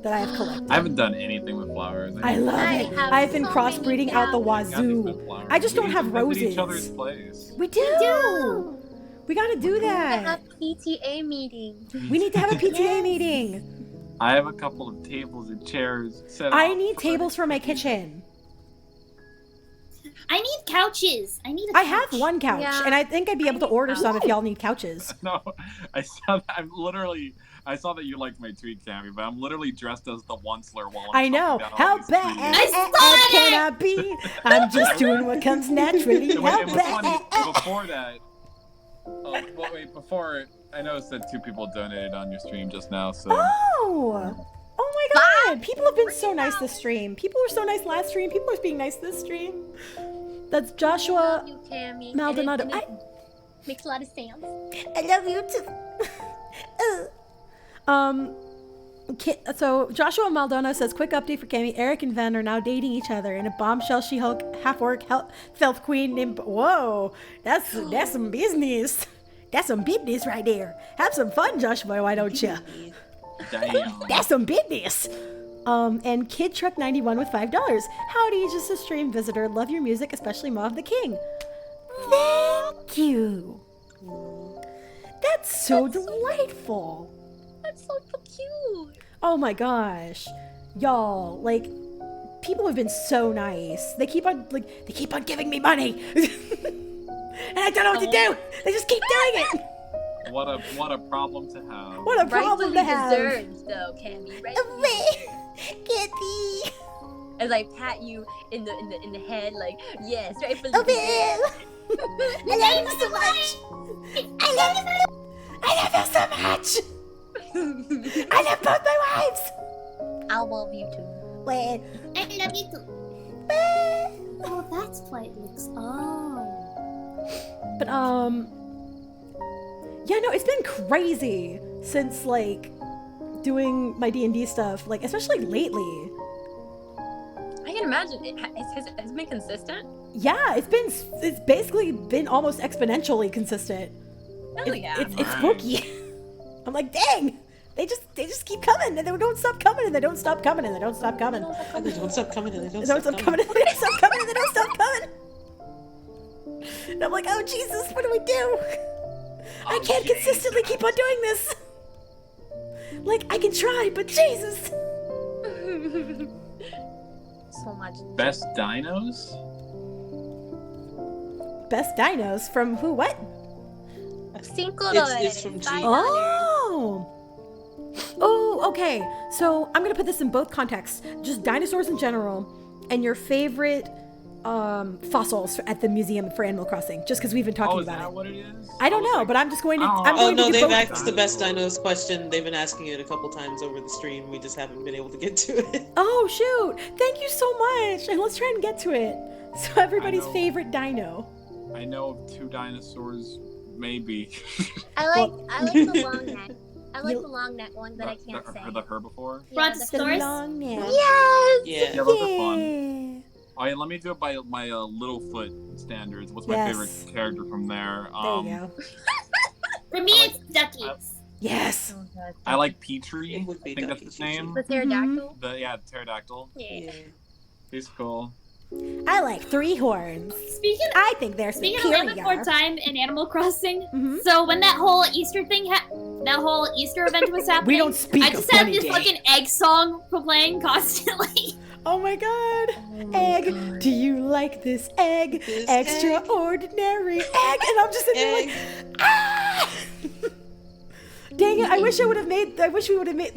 that I have collected. I haven't done anything with flowers. I love I it. have I've been so crossbreeding many out the flowers. wazoo. I just don't have Visit each roses. other's place. We do. We gotta do I have that. PTA meeting. We need to have a PTA meeting. I have a couple of tables and chairs set I up need tables for my kitchen. I need couches. I need a I couch. have one couch, Yeah. and I think I'd be able to order some if y'all need couches. No, I saw that. I saw that you liked my tweet, Cami, but I'm literally dressed as the Onceler while I'm I know. chopping down all How these bad trees. can I be? I'm just doing what comes naturally. And How what's funny, bad? before that, before I noticed that 2 people donated on your stream just now, so Oh my god! People have been so nice this stream. People were so nice last stream. People are being nice this stream. That's Joshua You, Cami. Maldonado. And it makes a lot of sounds. I love you too. So Joshua Maldonado says, quick update for Cami. Eric and Ven are now dating each other in a bombshell She-Hulk half-orc stealth queen named... Whoa! That's some business. That's some business right there. Have some fun, Joshua, why don't you? damn. That's some business. And Kid Truck 91 with $5. Howdy, just a stream visitor. Love your music, especially Maw of the King. Thank you. That's so delightful. That's so cute. Oh my gosh. Y'all, like, people have been so nice. They keep on giving me money. And I don't know what to do. They just keep doing it. What a problem to have. What a problem to have. Deserved, though, Cami. Rightfully. Kitty. As I pat you in the head, like, yes, rightfully. Oh, man. I love you so much. I love you so much. I love both my wives. I love you too. Wait. I love you too. Oh, that's why it looks. Oh. But yeah, no, it's been crazy since like doing my D&D stuff, like especially lately. I can imagine it's been consistent. Yeah, it's basically been almost exponentially consistent. Hell yeah. It's spooky. I'm like, dang, they just keep coming and they don't stop coming and they don't stop coming and they don't stop coming. They don't stop coming and they They don't stop coming and they don't stop coming and they don't stop coming. And I'm like, oh Jesus, what do we do? I can't consistently keep on doing this. Like, I can try, but Jesus. So much. Best dinos? Best dinos from who? What? It's from G. Oh. Oh, okay. So I'm gonna put this in both contexts. Just dinosaurs in general, and your favorite fossils at the museum for Animal Crossing. Just because we've been talking Oh, is about that it. what it is? I don't know, but I'm just going to. Oh. I'm Oh going no, to do they've both. asked the best dinos question. They've been asking it a couple times over the stream. We just haven't been able to get to it. Oh shoot! Thank you so much. And let's try and get to it. So everybody's know. favorite dino. I know of 2 dinosaurs, maybe. I like the long neck. I like You- the long neck one, but I can't say. The herbivore? Yeah, Brontosaurus? The Doris? long neck. Yes. Yeah. Yeah, those are fun. Yeah. Oh yeah, let me do it by my Littlefoot standards. What's my Yes. favorite character from there? There you go. For me, it's duckies. Yes. I like Petrie. It would be I think that's Duckies his name. The pterodactyl. The pterodactyl. Yeah. Yeah. He's cool. I like 3 horns. Speaking I think they're Speaking of superior. living for time in Animal Crossing, Mhm. so when that whole Easter thing, that whole Easter event was happening, We don't speak I of just had Bunny this Day. fucking egg song playing constantly. Oh my god. Egg, do you like this egg? This Extraordinary egg. And I'm just sitting there like, ah! Dang it, I wish we would have made,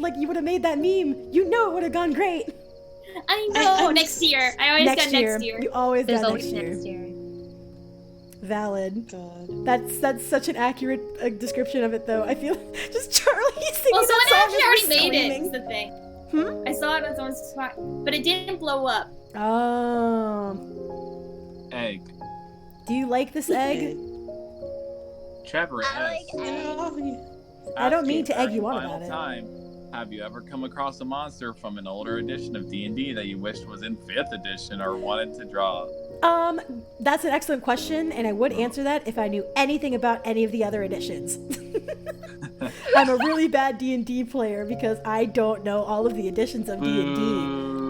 like, you would have made that meme. You know it would have gone great. I know. Next year, I always got next year. You always There's got always next year. next year. Valid. God. That's such an accurate description of it, though. I feel just Charlie singing Well, someone that song actually as already we're made it. screaming. Is the thing. Hmm? I saw it on someone's spot, but it didn't blow up. Oh. Egg. Do you like this egg? Trevor I S. like egg. I don't Asking mean to for egg you the on final about it. time, have you ever come across a monster from an older edition of D&D that you wished was in 5th edition or wanted to draw? That's an excellent question, and I would answer that if I knew anything about any of the other editions. I'm a really bad D&D player because I don't know all of the editions of D&D.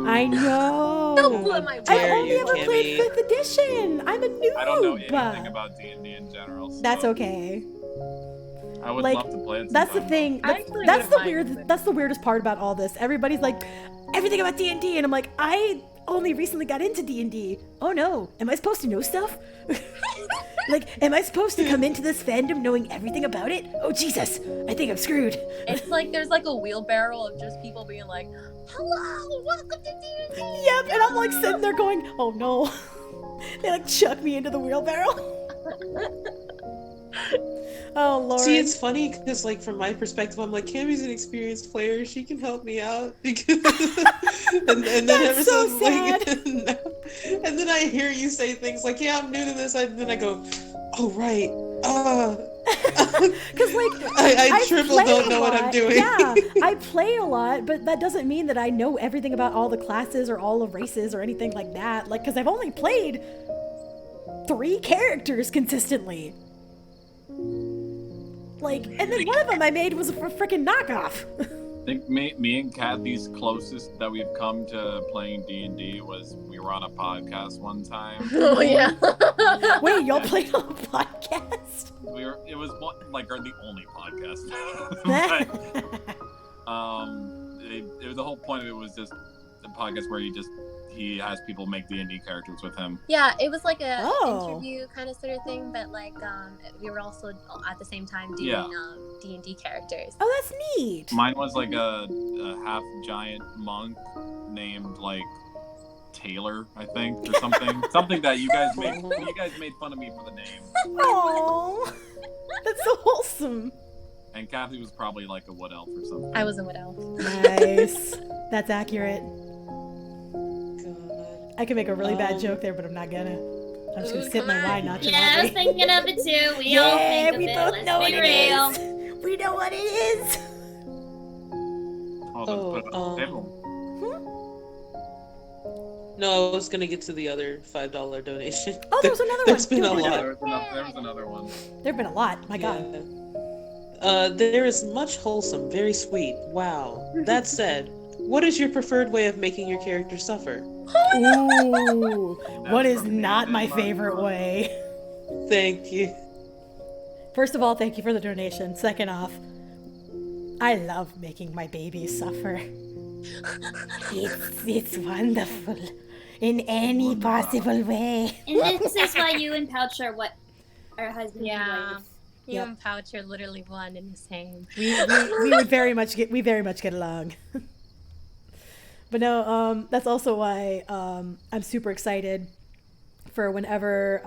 I know. Don't put my I've dare only you, ever played Cammy. 5th edition. I'm a noob. I don't know anything about D&D in general. So That's okay. I would Like, love to play it. That's the sometime, thing. I That's, actually that's the wouldn't mind. that's the weirdest part about all this. Everybody's like, everything about D&D, and I'm like, I only recently got into D&D. Oh no, am I supposed to know stuff? Like, am I supposed to come into this fandom knowing everything about it? Oh Jesus, I think I'm screwed. It's like there's like a wheelbarrow of just people being like, "Hello, welcome to D&D." Yep, and I'm like sitting there going, oh no. They like chuck me into the wheelbarrow. Oh Lord. See, it's funny because, like, from my perspective, I'm like, Cammy's an experienced player. She can help me out. Because and then That's so like, and then I hear you say things like, "Yeah, I'm new to this," and then I go, "Oh right, Because like I I've triple played don't a know what I'm lot. doing." Yeah, I play a lot, but that doesn't mean that I know everything about all the classes or all the races or anything like that. Like, because I've only played 3 characters consistently. Like, and then one of them I made was a freaking knockoff. I think me and Kathy's closest that we've come to playing D&D was we were on a podcast one time. Oh yeah. Wait, y'all played on a podcast? It was like the only podcast. But, the whole point of it was just a podcast where he has people make D&D characters with him. Yeah, it was like a Oh. interview kind of sort of thing, but like we were also at the same time doing Yeah. D&D characters. Oh, that's neat. Mine was like a half giant monk named like Taylor, I think, or something. Something that you guys made fun of me for the name. Oh, that's so wholesome. And Kathy was probably like a wood elf or something. I was a wood elf. Nice. That's accurate. God. I could make a really bad joke there, but I'm not gonna. I'm just gonna Ooh, sip my come on. wine, not Yeah, I was thinking of it too. We all think of we it. both Let's know what be it real. is. We know what it is. Oh, let's put it on the table. No, I was gonna get to the other $5 donation. Oh, there was another There's one. been a Good. lot. There was another one. There've been a lot. My God. Yeah. There is much wholesome, very sweet. Wow. That said, what is your preferred way of making your character suffer? Ooh, what is not my favorite way? Thank you. First of all, thank you for the donation. Second off, I love making my babies suffer. It's wonderful in any possible way. And this is why you and Pouch are what our husband Yeah. and wife. You Yep. and Pouch are literally one and the same. We would very much get along. But no, that's also why I'm super excited for whenever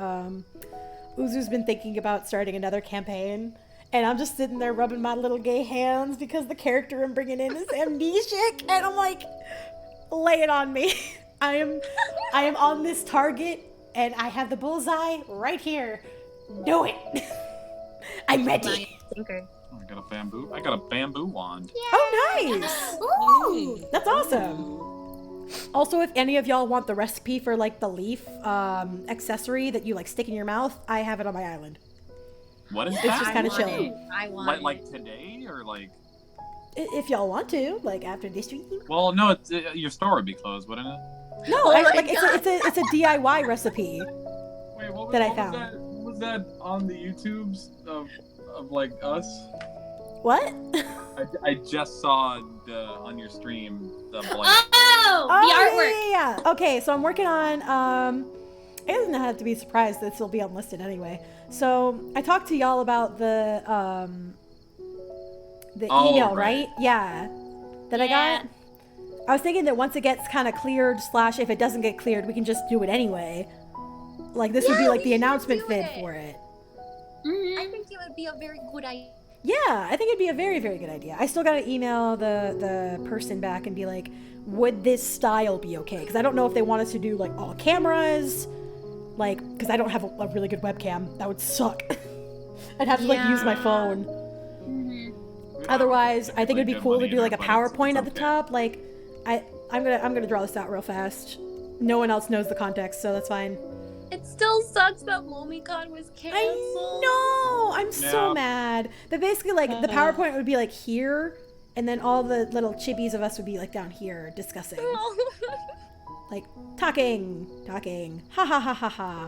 Uzu's been thinking about starting another campaign, and I'm just sitting there rubbing my little gay hands because the character I'm bringing in is amnesiac, and I'm like, lay it on me. I am on this target, and I have the bullseye right here. Do it. I'm ready. Thinker. I got a bamboo wand. Oh, nice. Ooh. That's awesome. Also, if any of y'all want the recipe for like the leaf accessory that you like stick in your mouth, I have it on my island. What is It's that? just I kinda want chill. it. I want Like today or like? If y'all want to, like after this week. Well, no, it's your store would be closed, wouldn't it? No, Oh my it's a DIY recipe. Wait, what was, That I what was found. that? What was that on the YouTubes of like us? What? I just saw on your stream the like. Oh, the artwork. Yeah. Okay, so I'm working on it doesn't have to be surprised that this will be unlisted anyway. So I talked to y'all about the Oh, email, right. right? Yeah. That I Yeah. got. I was thinking that once it gets kind of cleared, / if it doesn't get cleared, we can just do it anyway. Like this would be Yeah, like we the should announcement do vid it. for it. Mhm. I think it would be a very good idea. Yeah, I think it'd be a very, very good idea. I still gotta email the person back and be like, would this style be okay? Because I don't know if they want us to do like all cameras, like, because I don't have a really good webcam. That would suck. I'd have to like use my Yeah. phone. Mhm. Otherwise, I think it'd be Good cool to money do like a either, but it's PowerPoint at the okay. top. Like, I'm gonna draw this out real fast. No one else knows the context, so that's fine. It still sucks that MomiCon was canceled. I know. I'm so Yeah. mad. But basically, like, the PowerPoint would be like here, and then all the little chibis of us would be like down here discussing, like talking, ha ha ha ha ha,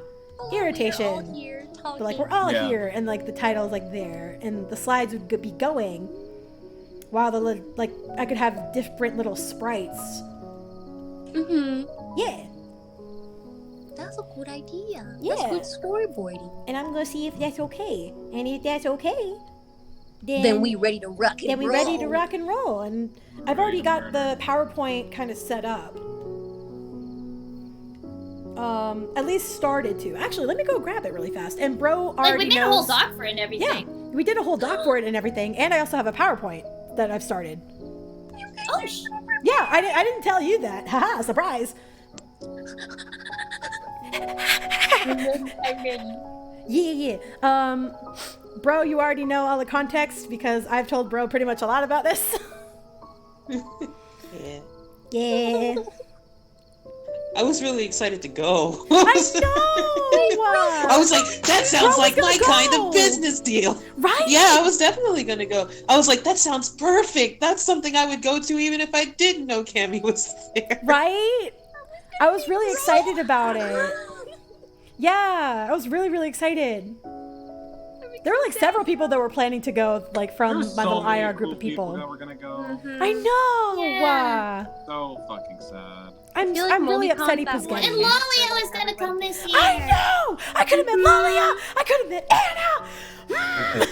irritation. We're all here talking. But like we're all Yeah. here, and like the title's like there, and the slides would be going, while like I could have different little sprites. Yeah. That's a good idea. Yeah. That's good storyboarding. And I'm gonna see if that's okay. And if that's okay, Then we ready to rock and then we roll. ready to rock and roll. And I've already got the PowerPoint kind of set up. At least started to. Actually, let me go grab it really fast. And bro already Like, we made a knows. whole doc for it and Yeah, everything. we did a whole doc for it and everything. And I also have a PowerPoint that I've started. Oh, Yeah, I didn't tell you that. Haha, surprise. I'm ready. Yeah. Bro, you already know all the context because I've told bro pretty much a lot about this. Yeah. Yeah. I was really excited to go. I know. I was like, that sounds Bro like was my gonna kind go. of business deal. Right? Yeah, I was definitely gonna go. I was like, that sounds perfect. That's something I would go to even if I didn't know Cami was there. Right? I was really excited about it. Yeah, I was really, really excited. There were like several people that were planning to go, like from There's my so little many IR group cool of people. that were gonna go. I know. Yeah. So fucking sad. I'm feel like I'm really MomiCon's upset he that was one. getting And it. Lolia was gonna come this year. I know. I could have met Lolia. I could have met Anna.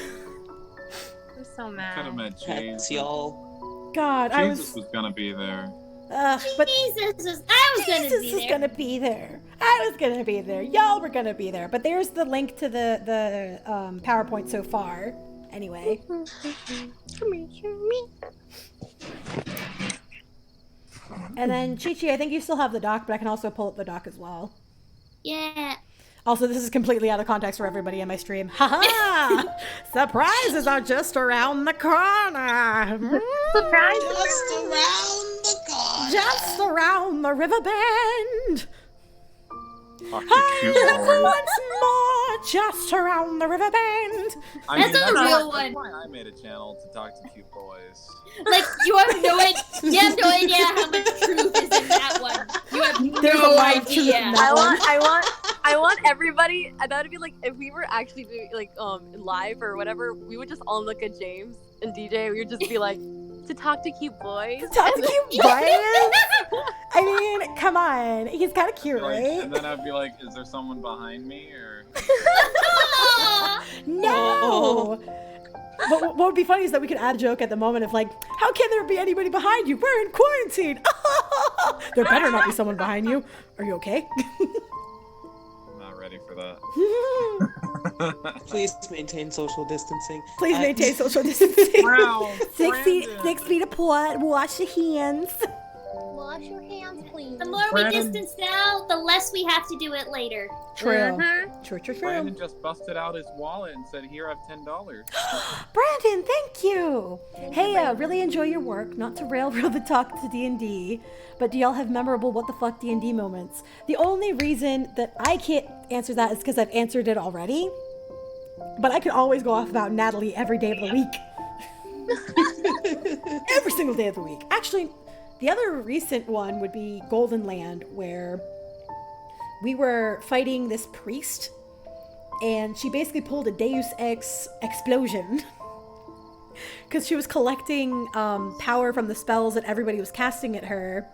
I'm so Could mad. have met That's Jesus. y'all. God, I Jesus was. was gonna be there. But Jesus I was gonna Jesus be was there. gonna be there. I was gonna be there. Y'all were gonna be there. But there's the link to the PowerPoint so far. Anyway. Come here, me. And then Chi-Chi, I think you still have the doc, but I can also pull up the doc as well. Yeah. Also, this is completely out of context for everybody in my stream. Haha! Surprises are just around the corner. Surprise! Just around the corner. Just around the river bend. Fuck I the cute live boy. once more, just around the river bend. That's a real one. That's why I made a channel to talk to cute boys. Like, you have no idea how much truth is in that one. You have There's a no lot of truth idea. in that. I want everybody. That would be like if we were actually doing like live or whatever. We would just all look at James and DJ. We would just be like, to talk to cute boys. Talk to cute boys. I mean, come on. He's kind of cute, Like, right? and then I'd be like, is there someone behind me or? No. But what would be funny is that we could add a joke at the moment of like, how can there be anybody behind you? We're in quarantine. There better not be someone behind you. Are you okay? I'm not ready for that. Please maintain social distancing. Please I- maintain social distancing. Wow, 6 feet apart. Wash your hands. Wash your hands, please. The more we Brandon. distance now, the less we have to do it later. True. Mhm. True. Brandon just busted out his wallet and said, "Here, I have $10." Brandon, thank you. Hey, really enjoy your work. Not to railroad the talk to D&D, but do y'all have memorable what the fuck D&D moments? The only reason that I can't answer that is because I've answered it already. But I can always go off about Natalie every day of the week. Every single day of the week. Actually, the other recent one would be Golden Land, where we were fighting this priest, and she basically pulled a Deus Ex explosion. Because she was collecting power from the spells that everybody was casting at her,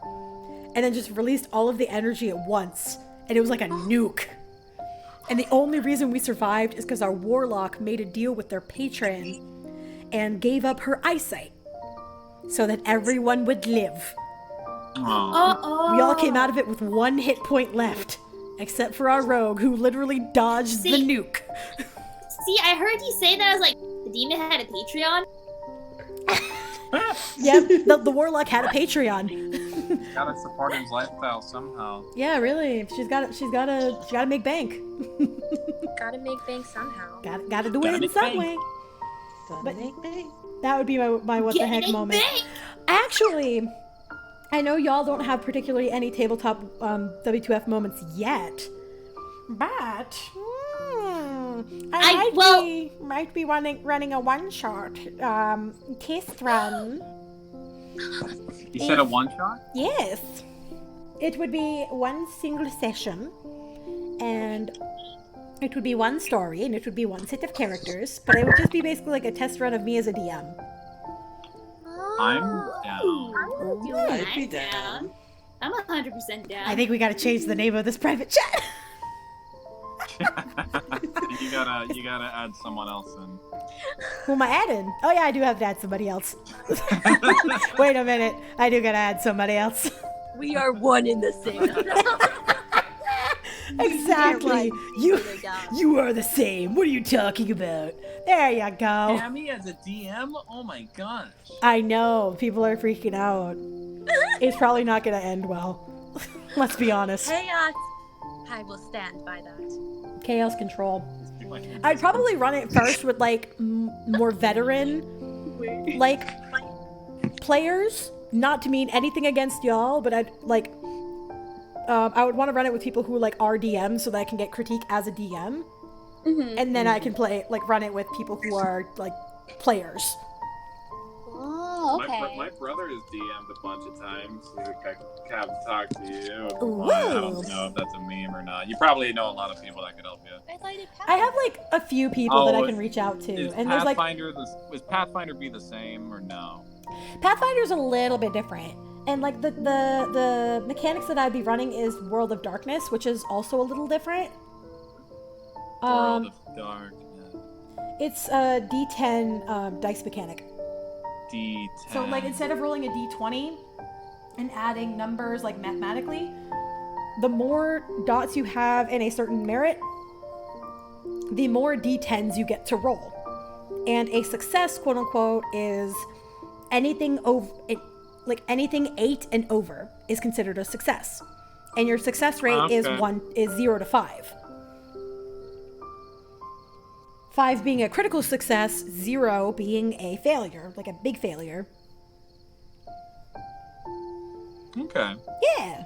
and then just released all of the energy at once. And it was like a nuke. And the only reason we survived is because our warlock made a deal with their patron and gave up her eyesight so that everyone would live. Aw. We all came out of it with 1 hit point left, except for our rogue who literally dodged the See? nuke. See, I heard you say that. I was like, the demon had a Patreon. Yep, the warlock had a Patreon. Gotta support his lifestyle somehow. Yeah, really. She's gotta make bank. Gotta make bank somehow. Gotta do Gotta it in make some bank. way. Gotta But- make bank. That would be my what the heck Getting moment. bank. Actually, I know y'all don't have particularly any tabletop W2F moments yet, But I- might be running a one shot test run. You said a one shot? Yes. It would be one single session, and it would be one story, and it would be one set of characters, but it would just be basically like a test run of me as a DM. I'm down. I'd be I'm down. I'm 100% down. I think we gotta change the name of this private chat. you gotta add someone else in. Who am I adding? Oh yeah, I do have to add somebody else. Wait a minute, I do gotta add somebody else. We are one in the same. Exactly. You are the same. What are you talking about? There you go. Cami as a DM? Oh my gosh. I know. People are freaking out. It's probably not going to end well. Let's be honest. Chaos. I will stand by that. Chaos control. I'd probably run it first with like more veteran like players. Not to mean anything against y'all, but I'd like I would want to run it with people who like are DMs so that I can get critique as a DM. And then I can run it with people who are like players. Oh, okay. My brother has DM'd a bunch of times. I have talked to you. Ooh. I don't know if that's a meme or not. You probably know a lot of people that could help you. I have like a few people that I can reach out to, Is and there's like Pathfinder be the same or no? Pathfinder's a little bit different. And like the mechanics that I'd be running is World of Darkness, which is also a little different. World of Darkness. It's a D10 dice mechanic. D10. So like instead of rolling a D20 and adding numbers like mathematically, the more dots you have in a certain merit, the more D10s you get to roll. And a success, quote unquote, is anything over, anything 8 and over is considered a success. And your success rate is 0 to 5. 5 being a critical success, 0 being a failure, like a big failure. Okay. Yeah.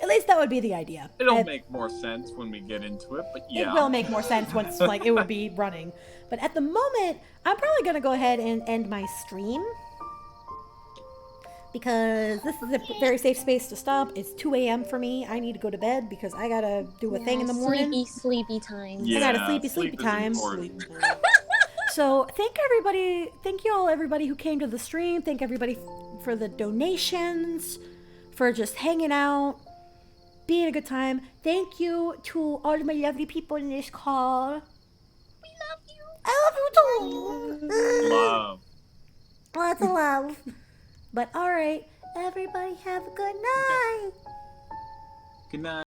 At least that would be the idea. It'll make more sense when we get into it, but yeah. It will make more sense once like it would be running. But at the moment, I'm probably gonna go ahead and end my stream. Because this is a very safe space to stop. It's 2 a.m. for me. I need to go to bed because I gotta do a thing in the morning. Sleepy time. Yeah, I got a sleepy is time. important. So thank you all everybody who came to the stream. Thank everybody for the donations, for just hanging out, being a good time. Thank you to all of my lovely people in this call. We love you. I love you too. Love. Lots of love. But alright, everybody have a good night. Good night.